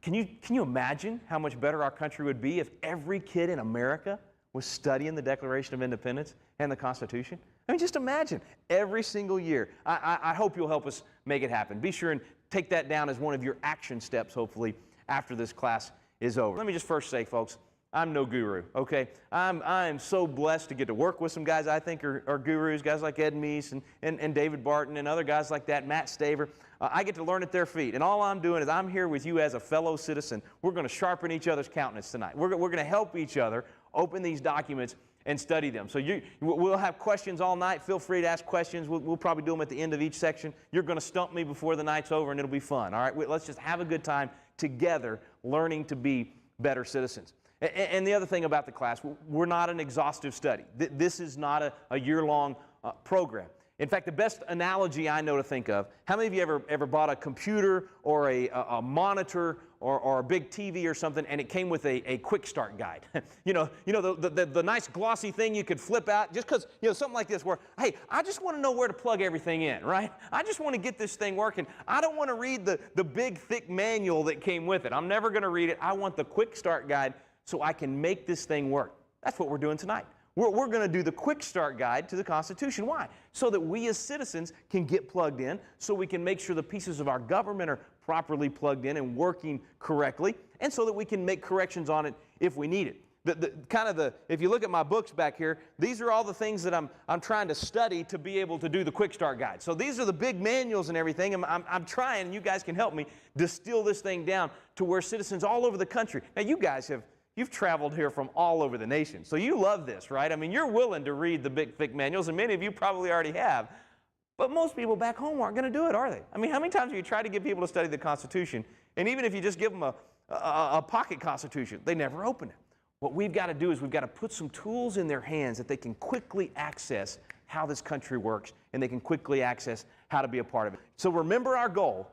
Can you imagine how much better our country would be if every kid in America was studying the Declaration of Independence and the Constitution? I mean, just imagine every single year. I hope you'll help us make it happen. Be sure and take that down as one of your action steps, hopefully, after this class is over. Let me just first say, folks, I'm no guru, okay? I'm so blessed to get to work with some guys I think are gurus, guys like Ed Meese and David Barton and other guys like that, Matt Staver. I get to learn at their feet, and all I'm doing is I'm here with you as a fellow citizen. We're going to sharpen each other's countenance tonight. We're going to help each other open these documents and study them. So we'll have questions all night. Feel free to ask questions. We'll probably do them at the end of each section. You're going to stump me before the night's over, and it'll be fun, all right? Let's just have a good time together learning to be better citizens. And the other thing about the class, we're not an exhaustive study. This is not a year-long program. In fact, the best analogy I know to think of, how many of you ever bought a computer or a monitor or a big TV or something, and it came with a quick start guide? the nice glossy thing you could flip out, just because, something like this where, hey, I just want to know where to plug everything in, right? I just want to get this thing working. I don't want to read the big, thick manual that came with it. I'm never going to read it. I want the quick start guide so I can make this thing work. That's what we're doing tonight. We're going to do the quick start guide to the Constitution. Why? So that we as citizens can get plugged in, so we can make sure the pieces of our government are properly plugged in and working correctly, and so that we can make corrections on it if we need it. If you look at my books back here, these are all the things that I'm trying to study to be able to do the quick start guide. So these are the big manuals and everything, and I'm trying, and you guys can help me distill this thing down to where citizens all over the country. Now you guys you've traveled here from all over the nation, so you love this, right? I mean, you're willing to read the big, thick manuals, and many of you probably already have. But most people back home aren't going to do it, are they? I mean, how many times have you tried to get people to study the Constitution, and even if you just give them a pocket Constitution, they never open it? What we've got to do is we've got to put some tools in their hands that they can quickly access how this country works, and they can quickly access how to be a part of it. So remember our goal.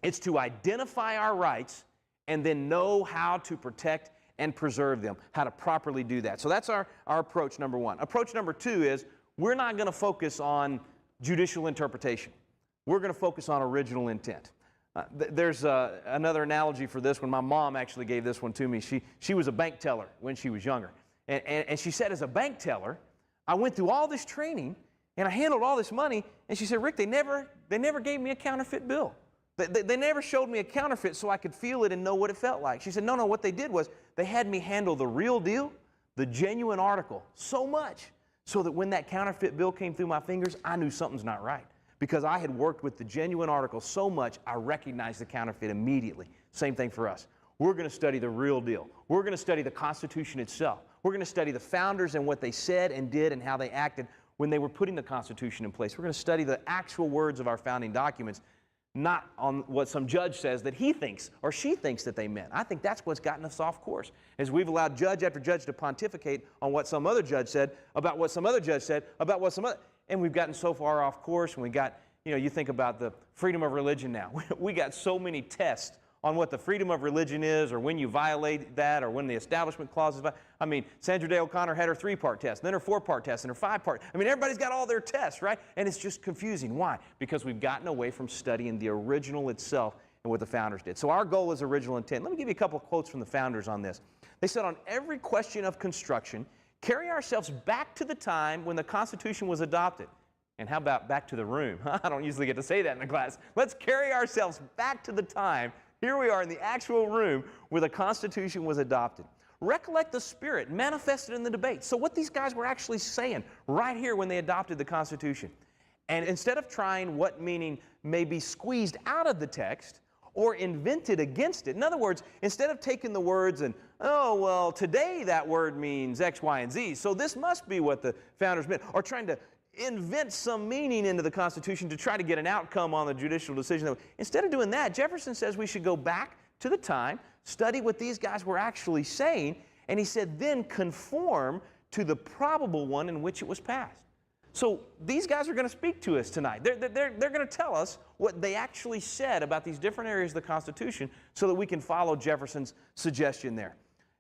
It's to identify our rights and then know how to protect and preserve them, how to properly do that. So that's our approach number one. Approach number two is we're not going to focus on judicial interpretation. We're going to focus on original intent. There's another analogy for this one. My mom actually gave this one to me. She was a bank teller when she was younger. And she said, as a bank teller, I went through all this training and I handled all this money. And she said, Rick, they never never gave me a counterfeit bill. They never showed me a counterfeit so I could feel it and know what it felt like. She said, no, what they did was they had me handle the real deal, the genuine article, so much so that when that counterfeit bill came through my fingers, I knew something's not right. Because I had worked with the genuine article so much, I recognized the counterfeit immediately. Same thing for us. We're going to study the real deal. We're going to study the Constitution itself. We're going to study the founders and what they said and did and how they acted when they were putting the Constitution in place. We're going to study the actual words of our founding documents, not on what some judge says that he thinks or she thinks that they meant. I think that's what's gotten us off course, is we've allowed judge after judge to pontificate on what some other judge said, about what some other judge said, about what some other, and we've gotten so far off course, and we got, you think about the freedom of religion now. We got so many tests on what the freedom of religion is, or when you violate that, or when the Establishment Clause is violated. I mean, Sandra Day O'Connor had her 3-part test, then her 4-part test, and her 5-part. I mean, everybody's got all their tests, right? And it's just confusing. Why? Because we've gotten away from studying the original itself and what the founders did. So our goal is original intent. Let me give you a couple of quotes from the founders on this. They said, on every question of construction, carry ourselves back to the time when the Constitution was adopted. And how about back to the room? I don't usually get to say that in a class. Let's carry ourselves back to the time. Here we are in the actual room where the Constitution was adopted. Recollect the spirit manifested in the debate. So what these guys were actually saying right here when they adopted the Constitution. And instead of trying what meaning may be squeezed out of the text or invented against it. In other words, instead of taking the words and, oh, well, today that word means X, Y, and Z, so this must be what the founders meant, or trying to invent some meaning into the Constitution to try to get an outcome on the judicial decision. Instead of doing that, Jefferson says we should go back to the time, study what these guys were actually saying, and he said then conform to the probable one in which it was passed. So these guys are going to speak to us tonight. They're going to tell us what they actually said about these different areas of the Constitution so that we can follow Jefferson's suggestion there.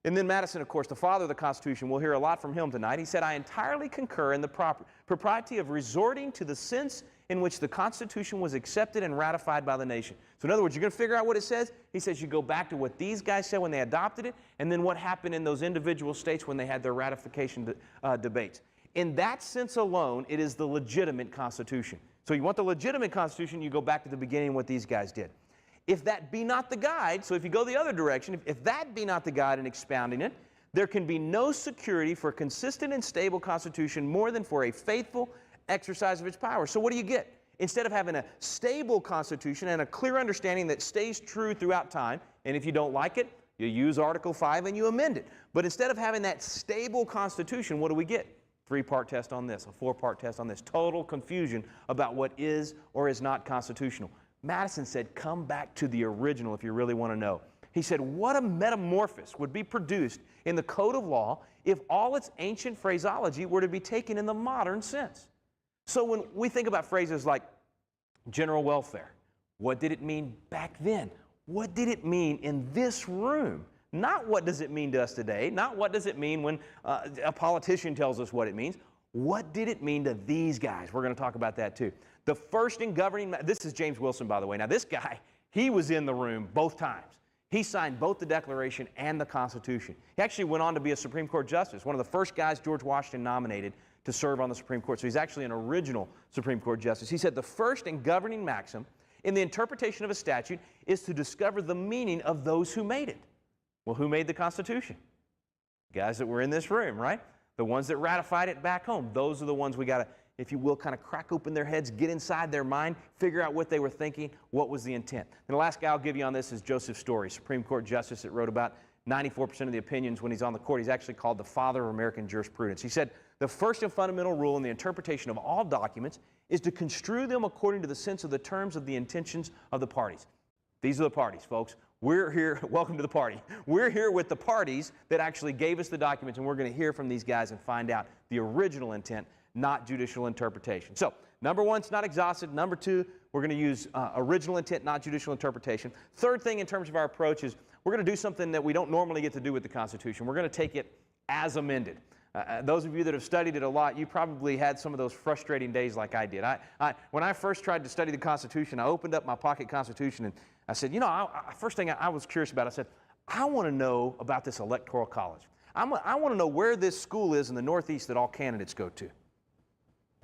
And then Madison, of course, the father of the Constitution, we'll hear a lot from him tonight. He said, I entirely concur in the propriety of resorting to the sense in which the Constitution was accepted and ratified by the nation. So in other words, you're going to figure out what it says. He says you go back to what these guys said when they adopted it, and then what happened in those individual states when they had their ratification debates. In that sense alone, it is the legitimate Constitution. So you want the legitimate Constitution, you go back to the beginning of what these guys did. If that be not the guide, so if you go the other direction, if that be not the guide in expounding it, there can be no security for a consistent and stable Constitution more than for a faithful exercise of its power. So what do you get? Instead of having a stable Constitution and a clear understanding that stays true throughout time, and if you don't like it, you use Article 5 and you amend it. But instead of having that stable Constitution, what do we get? 3-part test on this, a 4-part test on this. Total confusion about what is or is not constitutional. Madison said, come back to the original if you really want to know. He said, what a metamorphosis would be produced in the code of law if all its ancient phraseology were to be taken in the modern sense. So when we think about phrases like general welfare, what did it mean back then? What did it mean in this room? Not what does it mean to us today, not what does it mean when a politician tells us what it means. What did it mean to these guys? We're going to talk about that too. The first in governing, this is James Wilson, by the way. Now this guy, he was in the room both times. He signed both the Declaration and the Constitution. He actually went on to be a Supreme Court justice, one of the first guys George Washington nominated to serve on the Supreme Court. So he's actually an original Supreme Court justice. He said the first and governing maxim in the interpretation of a statute is to discover the meaning of those who made it. Well, who made the Constitution? Guys that were in this room, right? The ones that ratified it back home. Those are the ones we got to, if you will, kind of crack open their heads, get inside their mind, figure out what they were thinking, what was the intent. And the last guy I'll give you on this is Joseph Story, Supreme Court justice that wrote about 94% of the opinions when he's on the court. He's actually called the father of American jurisprudence. He said, the first and fundamental rule in the interpretation of all documents is to construe them according to the sense of the terms of the intentions of the parties. These are the parties, folks. We're here, welcome to the party. We're here with the parties that actually gave us the documents, and we're going to hear from these guys and find out the original intent, not judicial interpretation. So, number one, it's not exhaustive. Number two, we're going to use original intent, not judicial interpretation. Third thing in terms of our approach is we're going to do something that we don't normally get to do with the Constitution. We're going to take it as amended. Those of you that have studied it a lot, you probably had some of those frustrating days like I did. When I first tried to study the Constitution, I opened up my pocket Constitution and I said, you know, first thing I was curious about, I said, I want to know about this electoral college. I want to know where this school is in the Northeast that all candidates go to.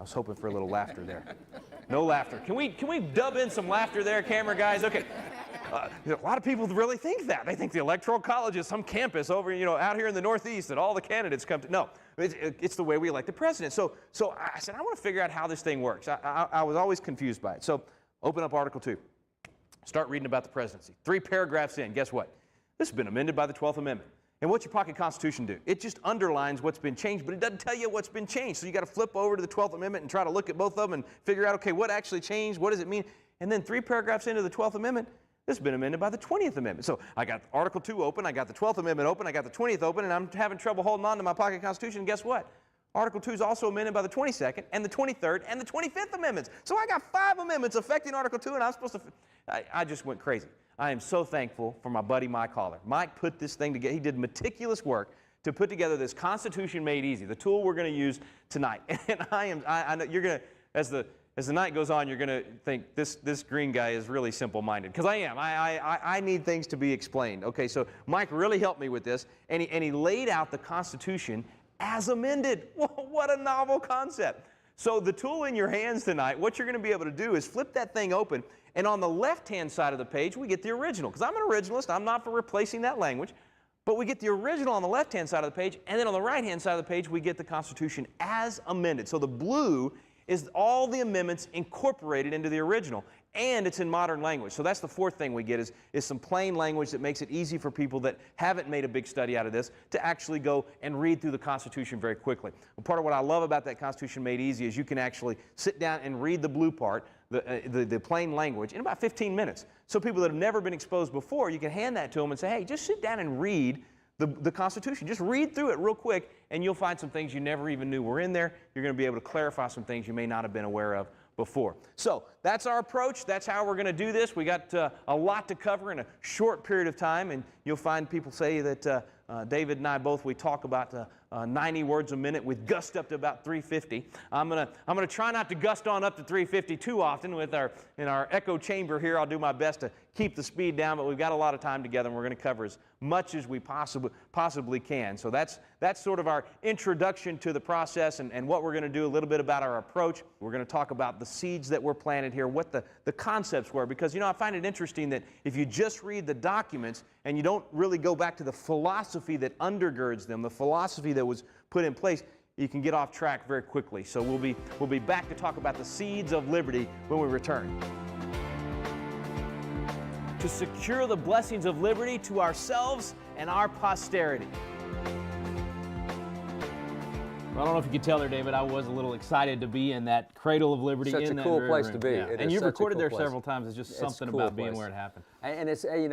I was hoping for a little laughter there. No laughter. Can we dub in some laughter there, camera guys? Okay. A lot of people really think that. They think the Electoral College is some campus over, out here in the Northeast that all the candidates come to. No, it's the way we elect the president. So I said, I want to figure out how this thing works. I was always confused by it. So open up Article 2. Start reading about the presidency. 3 paragraphs in, guess what? This has been amended by the 12th Amendment. And what's your pocket constitution do? It just underlines what's been changed, but it doesn't tell you what's been changed. So you got to flip over to the 12th Amendment and try to look at both of them and figure out, okay, what actually changed? What does it mean? And then 3 paragraphs into the 12th Amendment, this has been amended by the 20th Amendment. So I got Article 2 open, I got the 12th Amendment open, I got the 20th open, and I'm having trouble holding on to my pocket constitution. And guess what? Article 2 is also amended by the 22nd and the 23rd and the 25th Amendments. So I got 5 amendments affecting Article 2, and I'm supposed to... I just went crazy. I am so thankful for my buddy Mike Haller. Mike put this thing together. He did meticulous work to put together this Constitution Made Easy, the tool we're going to use tonight. And I know you're going to, as the night goes on, you're going to think this green guy is really simple-minded, because I am. I need things to be explained. Okay, so Mike really helped me with this, and he laid out the Constitution as amended. What a novel concept. So the tool in your hands tonight, what you're going to be able to do is flip that thing open, and on the left-hand side of the page, we get the original. Because I'm an originalist. I'm not for replacing that language. But we get the original on the left-hand side of the page, and then on the right-hand side of the page, we get the Constitution as amended. So the blue is all the amendments incorporated into the original, and it's in modern language. So that's the 4th thing we get is some plain language that makes it easy for people that haven't made a big study out of this to actually go and read through the Constitution very quickly. Well, part of what I love about that Constitution Made Easy is you can actually sit down and read the blue part, the plain language, in about 15 minutes. So people that have never been exposed before, you can hand that to them and say, hey, just sit down and read the Constitution. Just read through it real quick, and you'll find some things you never even knew were in there. You're going to be able to clarify some things you may not have been aware of before. So that's our approach. That's how we're going to do this. We got a lot to cover in a short period of time, and you'll find people say that David and I both, we talk about 90 words a minute. We've gusted up to about 350. I'm gonna try not to gust on up to 350 too often in our echo chamber here. I'll do my best to keep the speed down, but we've got a lot of time together, and we're going to cover as much as we possibly can. So that's sort of our introduction to the process and what we're going to do, a little bit about our approach. We're going to talk about the seeds that were planted here, what the concepts were, because, I find it interesting that if you just read the documents and you don't really go back to the philosophy that undergirds them, the philosophy that was put in place, you can get off track very quickly. So we'll be back to talk about the seeds of liberty when we return. To secure the blessings of liberty to ourselves and our posterity. Well, I don't know if you could tell there, David, I was a little excited to be in that cradle of liberty. Such in a that cool place room. to be. Yeah. And you've recorded there several times. It's just something about being where it happened. And it's, I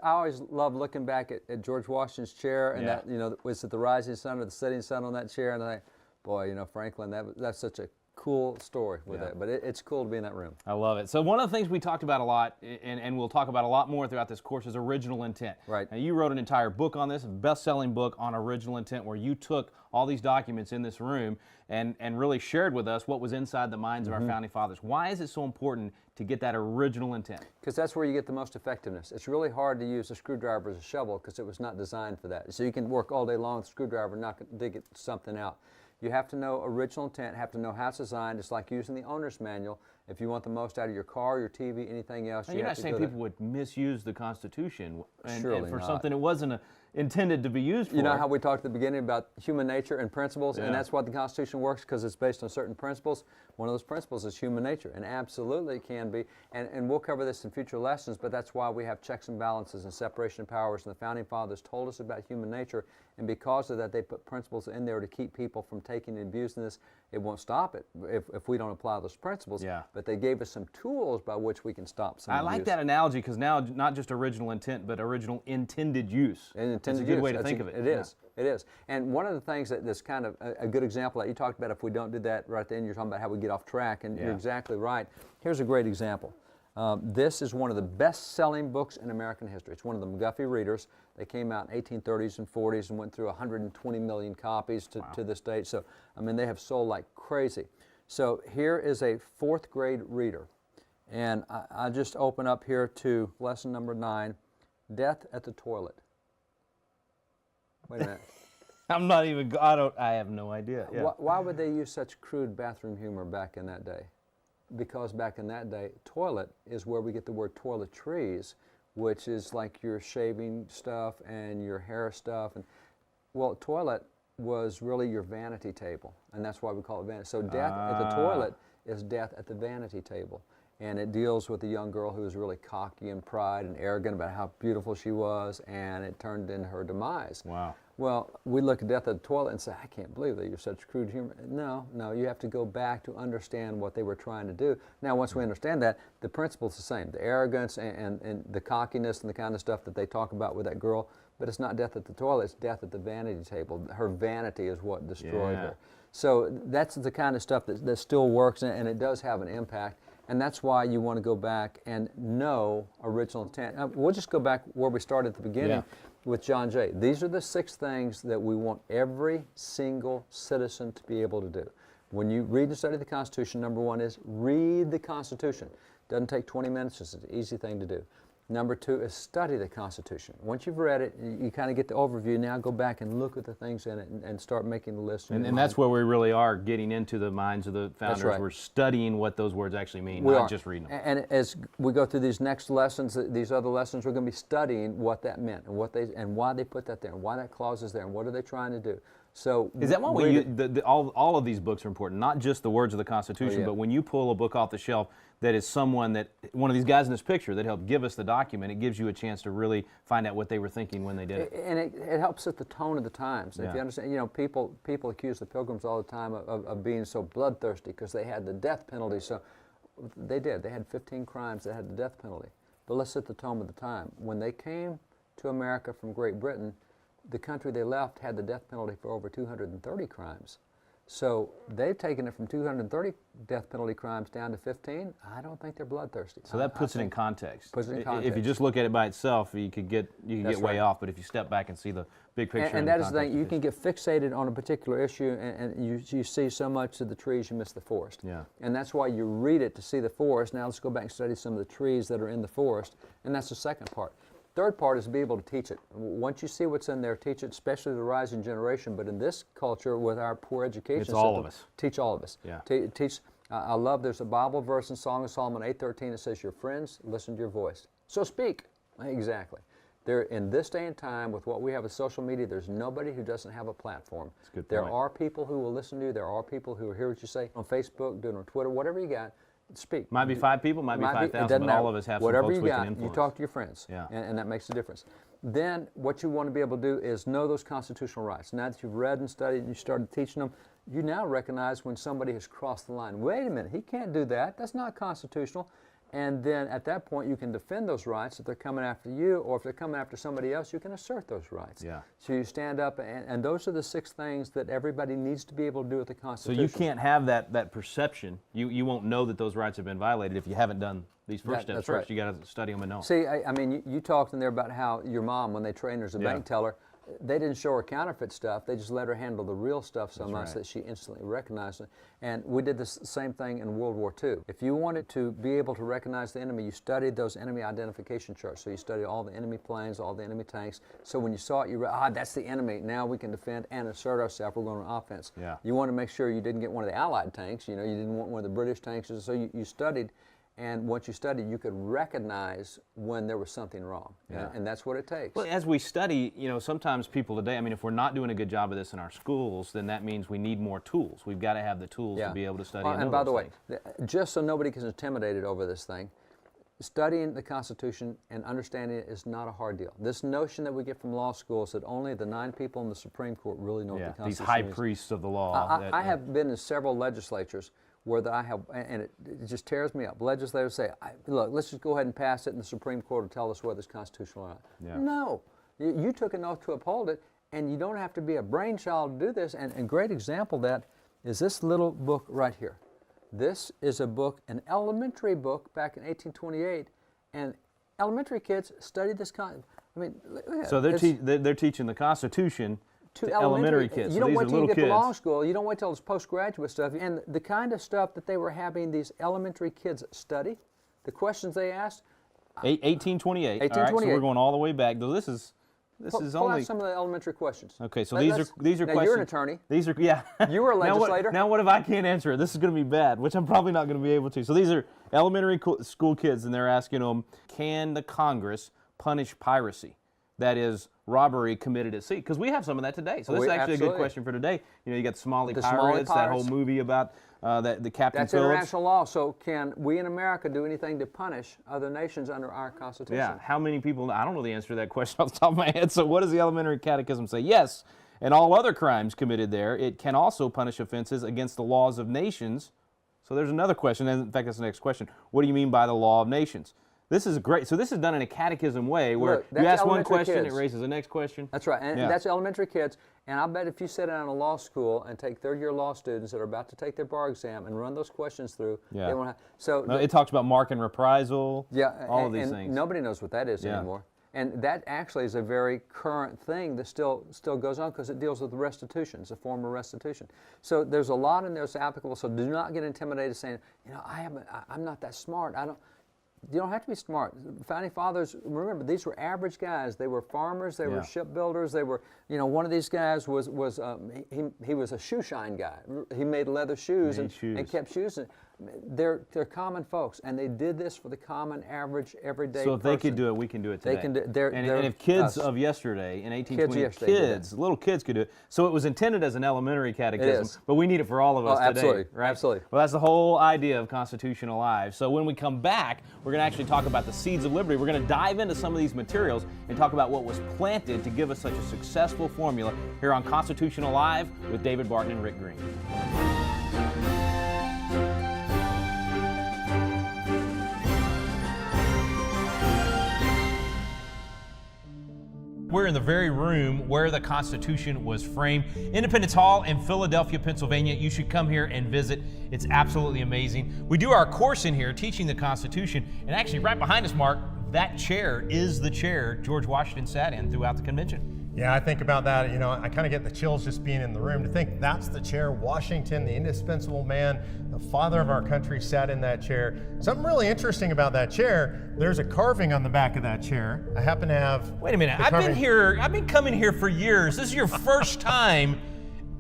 always love looking back at George Washington's chair, and that, was it the rising sun or the setting sun on that chair? And I think, boy, Franklin, that's such a cool story with that, but it's cool to be in that room. I love it. So one of the things we talked about a lot, and we'll talk about a lot more throughout this course, is original intent. Right. Now, you wrote an entire book on this, a best-selling book on original intent, where you took all these documents in this room and really shared with us what was inside the minds of our founding fathers. Why is it so important to get that original intent? Because that's where you get the most effectiveness. It's really hard to use a screwdriver as a shovel because it was not designed for that. So you can work all day long with a screwdriver and not dig something out. You have to know original intent, have to know how it's designed. It's like using the owner's manual. If you want the most out of your car, your TV, anything else, you're not saying people would misuse the Constitution and for not. something it wasn't intended to be used for. You know how we talked at the beginning about human nature and principles, and that's why the Constitution works, because it's based on certain principles. One of those principles is human nature, and absolutely it can be. And we'll cover this in future lessons, but that's why we have checks and balances and separation of powers, and the Founding Fathers told us about human nature, and because of that, they put principles in there to keep people from taking and abusing this. It won't stop it if we don't apply those principles, but they gave us some tools by which we can stop some abuse. I like that analogy, because now not just original intent, but original intended use. It's a good way to think of it. It is. It is. And one of the things that's kind of a good example that you talked about, if we don't do that right then, you're talking about how we get off track, and you're exactly right. Here's a great example. This is one of the best-selling books in American history. It's one of the McGuffey Readers. They came out in 1830s and 40s and went through 120 million copies to this date. So, I mean, they have sold like crazy. So here is a 4th grade reader. And I'll just open up here to lesson number 9, Death at the Toilet. Wait a minute. I'm not even, I have no idea. Yeah. Why would they use such crude bathroom humor back in that day? Because back in that day, toilet is where we get the word toiletries, which is like your shaving stuff and your hair stuff. And well, toilet was really your vanity table, and that's why we call it vanity. So death at the toilet is death at the vanity table. And it deals with a young girl who was really cocky and pride and arrogant about how beautiful she was, and it turned into her demise. Wow. Well, we look at death at the toilet and say, I can't believe that you're such crude humor. No, you have to go back to understand what they were trying to do. Now, once we understand that, the principle's the same. The arrogance and the cockiness and the kind of stuff that they talk about with that girl, but it's not death at the toilet, it's death at the vanity table. Her vanity is what destroyed her. So that's the kind of stuff that still works, and it does have an impact. And that's why you want to go back and know original intent. We'll just go back where we started at the beginning with John Jay. These are the 6 things that we want every single citizen to be able to do. When you read and study the Constitution, number 1 is read the Constitution. Doesn't take 20 minutes, it's an easy thing to do. Number 2 is study the Constitution. Once you've read it, you kind of get the overview. Now go back and look at the things in it and start making the list. And that's where we really are getting into the minds of the founders. Right. We're studying what those words actually mean, not just reading them. And as we go through these next lessons, these other lessons, we're going to be studying what that meant and why they put that there and why that clause is there and what are they trying to do. So is that why all of these books are important? Not just the words of the Constitution, but when you pull a book off the shelf that is one of these guys in this picture that helped give us the document, it gives you a chance to really find out what they were thinking when they did it. And it helps set the tone of the times. If you understand, people accuse the Pilgrims all the time of being so bloodthirsty because they had the death penalty. So they did. They had 15 crimes that had the death penalty. But let's set the tone of the time. When they came to America from Great Britain, the country they left had the death penalty for over 230 crimes. So they've taken it from 230 death penalty crimes down to 15. I don't think they're bloodthirsty. So that puts it in context. Puts it in context. If you just look at it by itself, you could get way off. But if you step back and see the big picture, and that is the thing, you can get fixated on a particular issue, and you see so much of the trees, you miss the forest. Yeah. And that's why you read it to see the forest. Now let's go back and study some of the trees that are in the forest, and that's the second part. Third part is to be able to teach it. Once you see what's in there, teach it, especially the rising generation. But in this culture, with our poor education system, all of us. Teach all of us. Yeah. Teach. I love. There's a Bible verse in Song of Solomon 8:13 that says, "Your friends listen to your voice, so speak." Exactly. There, in this day and time, with what we have with social media, there's nobody who doesn't have a platform. That's a good point. There are people who will listen to you. There are people who will hear what you say on Facebook, do it on Twitter, whatever you got. Speak. Might be 5 people, might be 5,000, but all of us have some folks we can influence. You talk to your friends, and that makes a difference. Then what you want to be able to do is know those constitutional rights. Now that you've read and studied and you started teaching them, you now recognize when somebody has crossed the line. Wait a minute, he can't do that. That's not constitutional. And then at that point, you can defend those rights. If they're coming after you or if they're coming after somebody else, you can assert those rights. Yeah. So you stand up, and those are the 6 things that everybody needs to be able to do with the Constitution. So you can't have that perception. You won't know that those rights have been violated if you haven't done these first steps first. Right. You got to study them and know. See, I mean, you talked in there about how your mom, when they trained her as a bank teller, they didn't show her counterfeit stuff. They just let her handle the real stuff so much that she instantly recognized it. And we did the same thing in World War II. If you wanted to be able to recognize the enemy, you studied those enemy identification charts. So you studied all the enemy planes, all the enemy tanks. So when you saw it, you read, that's the enemy. Now we can defend and assert ourselves. We're going on offense. Yeah. You want to make sure you didn't get one of the Allied tanks. You didn't want one of the British tanks. So you studied. And once you studied, you could recognize when there was something wrong. Yeah. And that's what it takes. Well, as we study, sometimes people today, if we're not doing a good job of this in our schools, then that means we need more tools. We've got to have the tools to be able to study. And by the way, just so nobody gets intimidated over this thing, studying the Constitution and understanding it is not a hard deal. This notion that we get from law schools that only the 9 people in the Supreme Court really know what the Constitution is. These high priests of the law. I have been in several legislatures where I have, and it just tears me up. Legislators say, look, let's just go ahead and pass it, and the Supreme Court will tell us whether it's constitutional or not. Yeah. No. You took an oath to uphold it, and you don't have to be a brainchild to do this. And a great example of that is this little book right here. This is a book, an elementary book back in 1828, and elementary kids studied this So they're teaching the Constitution to elementary kids. You don't wait till you get to law school. You don't wait till it's postgraduate stuff. And the kind of stuff that they were having these elementary kids study, the questions they asked. 1828. 1828. All right, so we're going all the way back. This This pull, is pull only out some of the elementary questions. Okay, so Now, these are now questions. You're an attorney. These are yeah. You were a legislator. Now what if I can't answer it? This is going to be bad, which I'm probably not going to be able to. So these are elementary school kids, and they're asking them, can the Congress punish piracy? That is robbery committed at sea, because we have some of that today. So this is actually a good question for today. You know, you got the Somali Pirates, that whole movie about the Captain That's Phillips. international law. So can we in America do anything to punish other nations under our Constitution? Yeah. How many people? I don't know the answer to that question off the top of my head. So what does the elementary catechism say? Yes, and all other crimes committed there, it can also punish offenses against the laws of nations. So there's another question. And in fact, that's the next question. What do you mean by the law of nations? This is great. So this is done in a catechism way where Look, you ask one question, kids. it raises the next question. That's right, and that's elementary kids. And I bet if you sit down in a law school and take third-year law students that are about to take their bar exam and run those questions through, they won't have. So no, it talks about mark and reprisal. Yeah, all of these things. Nobody knows what that is anymore. And that actually is a very current thing that still goes on because it deals with restitution. It's a form of restitution. So there's a lot in there that's applicable. So do not get intimidated saying, you know, I'm not that smart. You don't have to be smart. Founding fathers, remember, these were average guys. They were farmers. They were shipbuilders. They were, you know, one of these guys was he was a shoe shine guy. He made leather shoes and kept shoes. They're common folks, and they did this for the common, average, everyday person. So if they could do it, we can do it today. They can do. And if kids of yesterday in 1820, little kids could do it. So it was intended as an elementary catechism, but we need it for all of us today. Absolutely, right? Absolutely. Well, that's the whole idea of Constitution Alive. So when we come back, we're going to actually talk about the seeds of liberty. We're going to dive into some of these materials and talk about what was planted to give us such a successful formula here on Constitution Alive with David Barton and Rick Green. We're in the very room where the Constitution was framed. Independence Hall in Philadelphia, Pennsylvania. You should come here and visit. It's absolutely amazing. We do our course in here teaching the Constitution, and actually right behind us, Mark, that chair is the chair George Washington sat in throughout the convention. Yeah, I think about that. You know, I kind of get the chills just being in the room to think that's the chair Washington, the indispensable man, the father of our country, sat in that chair. Something really interesting about that chair, there's a carving on the back of that chair. I happen to have... Wait a minute, I've been coming here for years. This is your first time,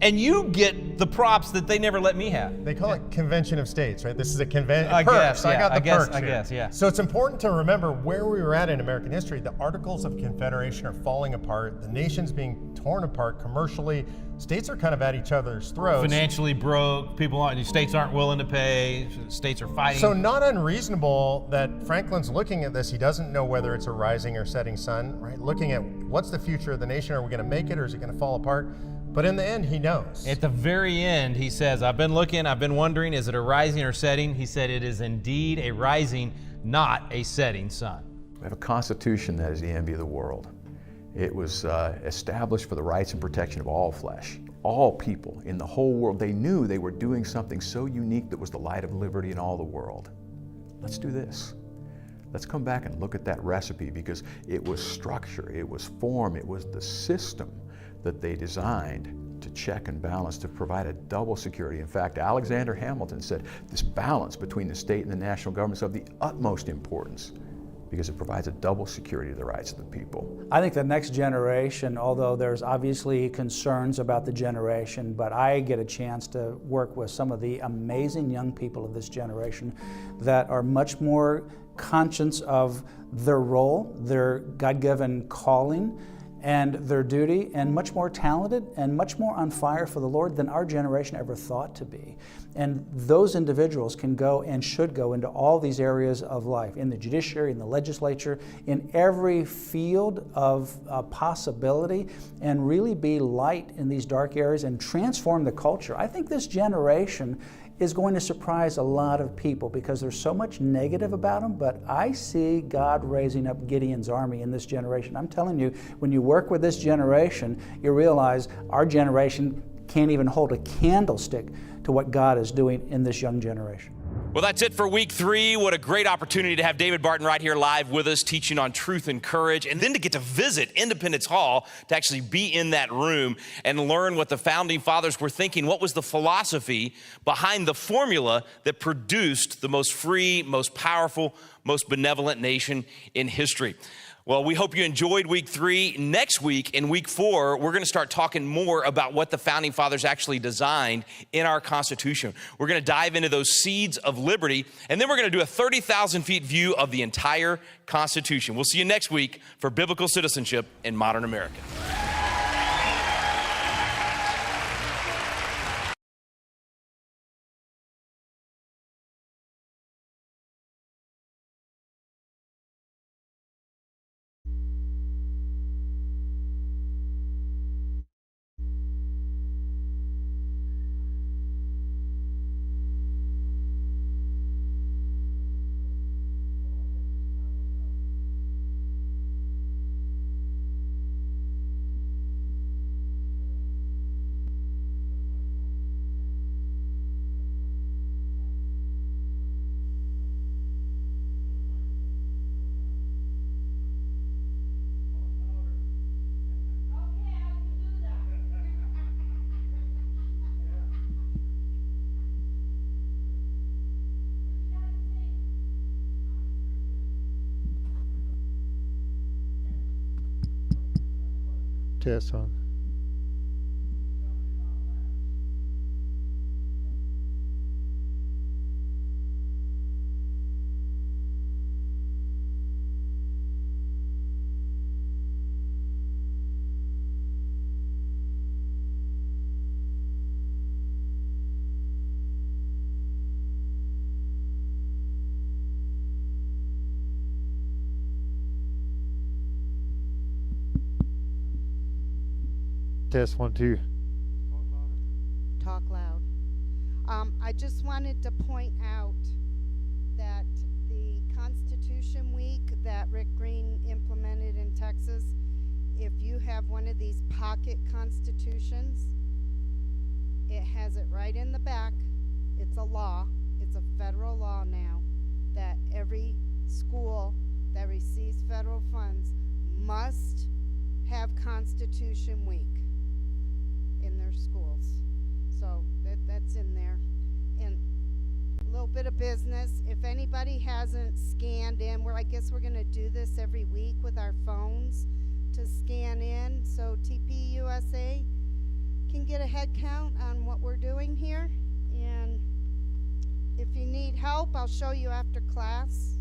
and you get the props that they never let me have. They call it Convention of States, right? This is a convention. I guess, I got the perks I here. guess, yeah. So it's important to remember where we were at in American history. The Articles of Confederation are falling apart. The nation's being torn apart commercially. States are kind of at each other's throats. Financially broke, states aren't willing to pay, states are fighting. So not unreasonable that Franklin's looking at this. He doesn't know whether it's a rising or setting sun, right? Looking at what's the future of the nation. Are we going to make it or is it going to fall apart? But in the end, he knows. At the very end, he says, I've been looking, I've been wondering, is it a rising or setting? He said, it is indeed a rising, not a setting sun. We have a constitution that is the envy of the world. It was established for the rights and protection of all flesh, all people in the whole world. They knew they were doing something so unique that was the light of liberty in all the world. Let's do this. Let's come back and look at that recipe because it was structure, it was form, it was the system that they designed to check and balance to provide a double security. In fact, Alexander Hamilton said this balance between the state and the national government is of the utmost importance because it provides a double security to the rights of the people. I think the next generation, although there's obviously concerns about the generation, but I get a chance to work with some of the amazing young people of this generation that are much more conscious of their role, their God-given calling, and their duty, and much more talented and much more on fire for the Lord than our generation ever thought to be. And those individuals can go and should go into all these areas of life, in the judiciary, in the legislature, in every field of possibility, and really be light in these dark areas and transform the culture. I think this generation is going to surprise a lot of people because there's so much negative about them, but I see God raising up Gideon's army in this generation. I'm telling you, when you work with this generation, you realize our generation can't even hold a candlestick to what God is doing in this young generation. Well, that's it for week 3. What a great opportunity to have David Barton right here live with us, teaching on truth and courage, and then to get to visit Independence Hall, to actually be in that room and learn what the founding fathers were thinking. What was the philosophy behind the formula that produced the most free, most powerful, most benevolent nation in history. Well, we hope you enjoyed week 3. Next week, in week 4, we're going to start talking more about what the Founding Fathers actually designed in our Constitution. We're going to dive into those seeds of liberty, and then we're going to do a 30,000 feet view of the entire Constitution. We'll see you next week for Biblical Citizenship in Modern America. Test on. Test 1, 2. Talk loud. I just wanted to point out that the Constitution Week that Rick Green implemented in Texas, if you have one of these pocket constitutions, it has it right in the back. It's a law. It's a federal law now that every school that receives federal funds must have Constitution Week in their schools. So that's in there. And a little bit of business. If anybody hasn't scanned in, I guess we're going to do this every week with our phones to scan in so TPUSA can get a head count on what we're doing here. And if you need help, I'll show you after class.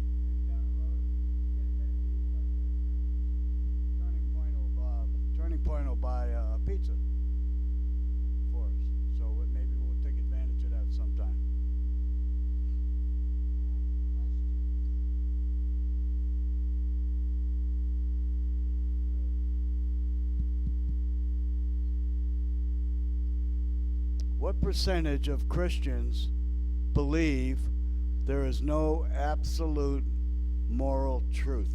Turning Point will buy a pizza for us, so maybe we'll take advantage of that sometime. What percentage of Christians believe there is no absolute moral truth?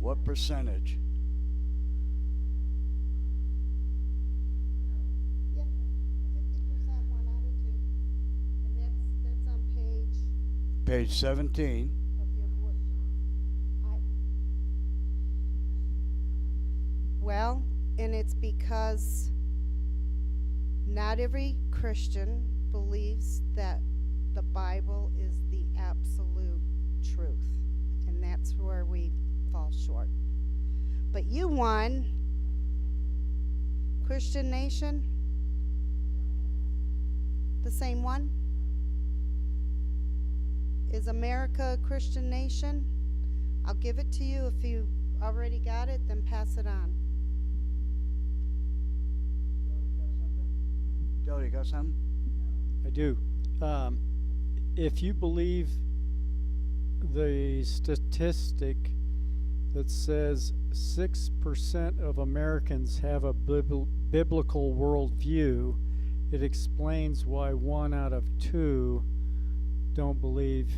What percentage? Page 17. Well, and it's because not every Christian believes that the Bible is the absolute truth. And that's where we fall short. But you won, Christian Nation. The same one? Is America a Christian nation? I'll give it to you. If you already got it, then pass it on. Joe, you got something? I do. If you believe the statistic that says 6% of Americans have a biblical worldview, it explains why 1 out of 2 don't believe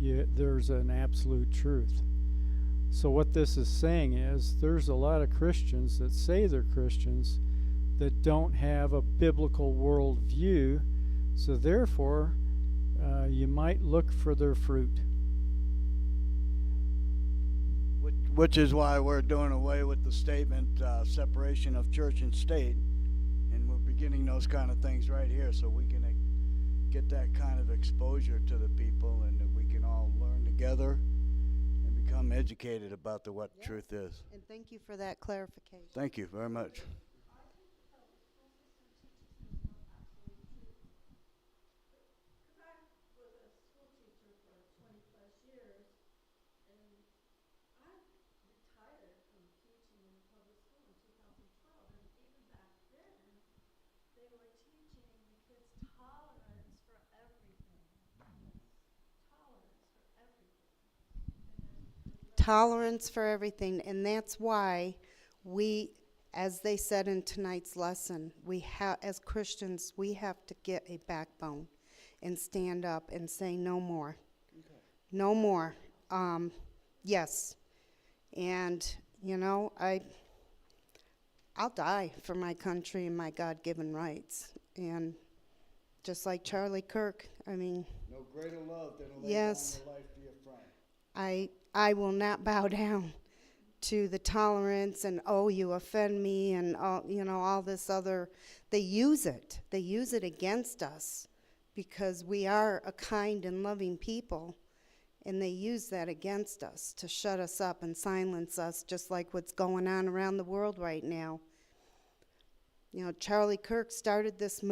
there's an absolute truth. So what this is saying is there's a lot of Christians that say they're Christians that don't have a biblical worldview, so therefore you might look for their fruit. Which is why we're doing away with the statement separation of church and state, and we're beginning those kind of things right here so we can get that kind of exposure to the people and that we can all learn together become educated about what truth is. And thank you for that clarification. Thank you very much. Tolerance for everything, and that's why we, as they said in tonight's lesson, we have, as Christians, we have to get a backbone and stand up and say no more. Okay. No more. Yes. And, you know, I'll die for my country and my God-given rights. And just like Charlie Kirk, I mean, no greater love than to lay yes, down your life for your friend. I will not bow down to the tolerance and, oh, you offend me, and all, you know, all this other. They use it against us because we are a kind and loving people, and they use that against us to shut us up and silence us, just like what's going on around the world right now. You know, Charlie Kirk started this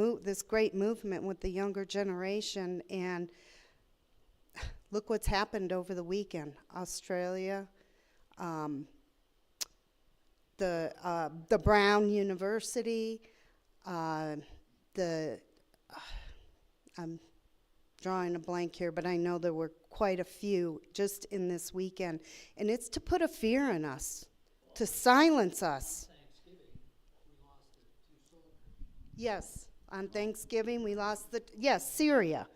great movement with the younger generation, and look what's happened over the weekend. Australia, the Brown University, I'm drawing a blank here, but I know there were quite a few just in this weekend. And it's to put a fear in us, to silence us. Yes, on Thanksgiving we lost Syria,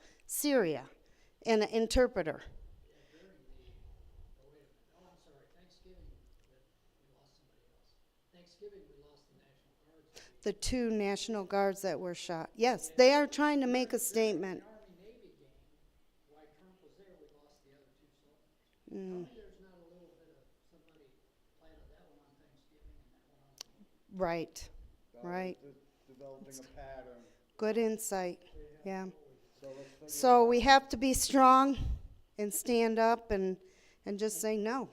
and an interpreter. The 2 National Guards that were shot. Yes, they are trying to make a statement. Right, right. Developing a pattern. Good insight, yeah. So we have to be strong and stand up and just say no.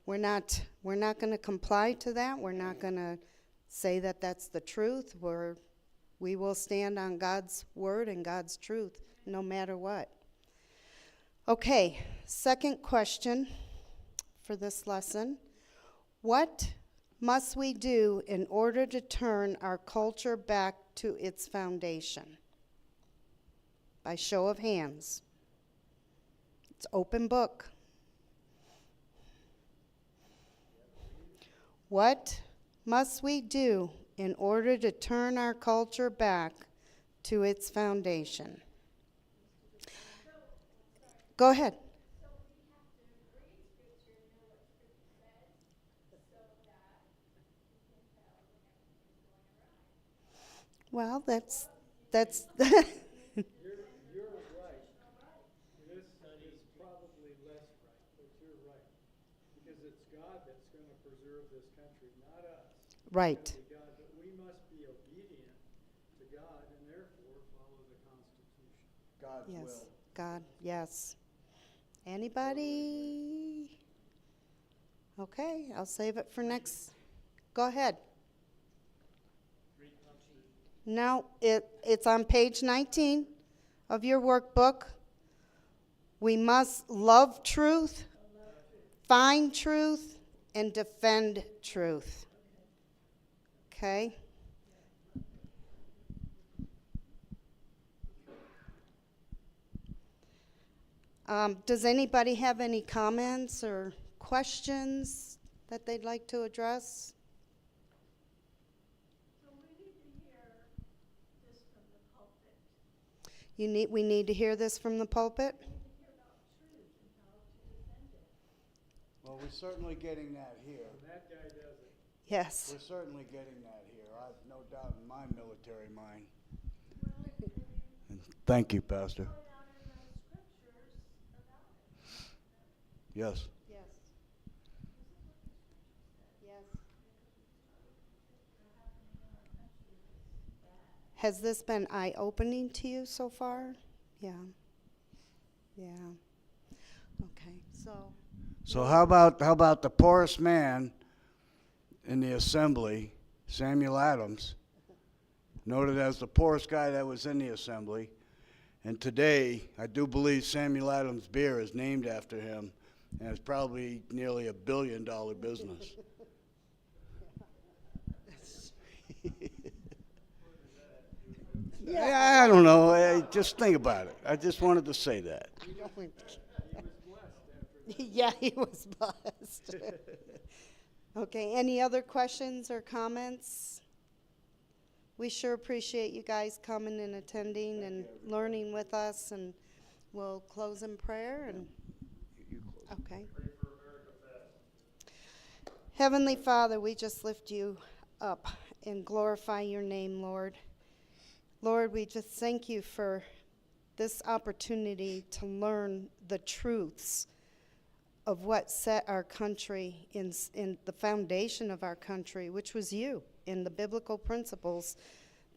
We're not going to comply to that. We're not going to say that that's the truth. We will stand on God's word and God's truth no matter what. Okay, second question for this lesson. What must we do in order to turn our culture back to its foundation? By show of hands. It's open book. What must we do in order to turn our culture back to its foundation? Go ahead. Well, that's You're right. This is probably less right, but you're right. Because it's God that's going to preserve this country, not us. right. God, but we must be obedient to God and therefore follow the Constitution. God's Yes, will. God, yes. Anybody? Okay, I'll save it for next. Go ahead. No, it's on page 19 of your workbook. We must love truth, find truth, and defend truth. Okay? Does anybody have any comments or questions that they'd like to address? We need to hear this from the pulpit? Well, we're certainly getting that here. That guy does it. Yes. We're certainly getting that here. I've no doubt in my military mind. And thank you, Pastor. Yes. Yes. Yes. Has this been eye-opening to you so far? Yeah. Yeah. Okay. So So how about the poorest man in the assembly, Samuel Adams, noted as the poorest guy that was in the assembly. And today, I do believe Samuel Adams beer is named after him, and it's probably nearly $1 billion business. Yeah, I don't know. Just think about it. I just wanted to say that. Yeah, he was blessed. Okay, any other questions or comments? We sure appreciate you guys coming and attending and learning with us, and we'll close in prayer. And okay. Heavenly Father, we just lift you up and glorify your name, Lord. Lord, we just thank you for this opportunity to learn the truths of what set our country in the foundation of our country, which was you, in the biblical principles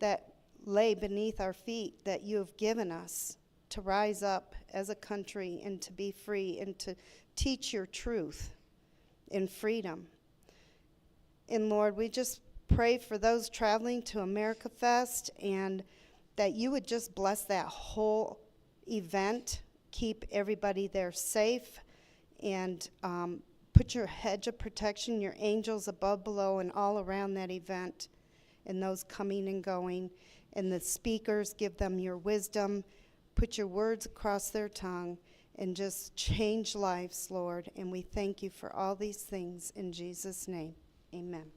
that lay beneath our feet that you have given us to rise up as a country and to be free and to teach your truth in freedom. And Lord, we just pray for those traveling to America Fest, and that you would just bless that whole event, keep everybody there safe, and put your hedge of protection, your angels above, below, and all around that event, and those coming and going. And the speakers, give them your wisdom, put your words across their tongue, and just change lives, Lord. And we thank you for all these things in Jesus' name. Amen.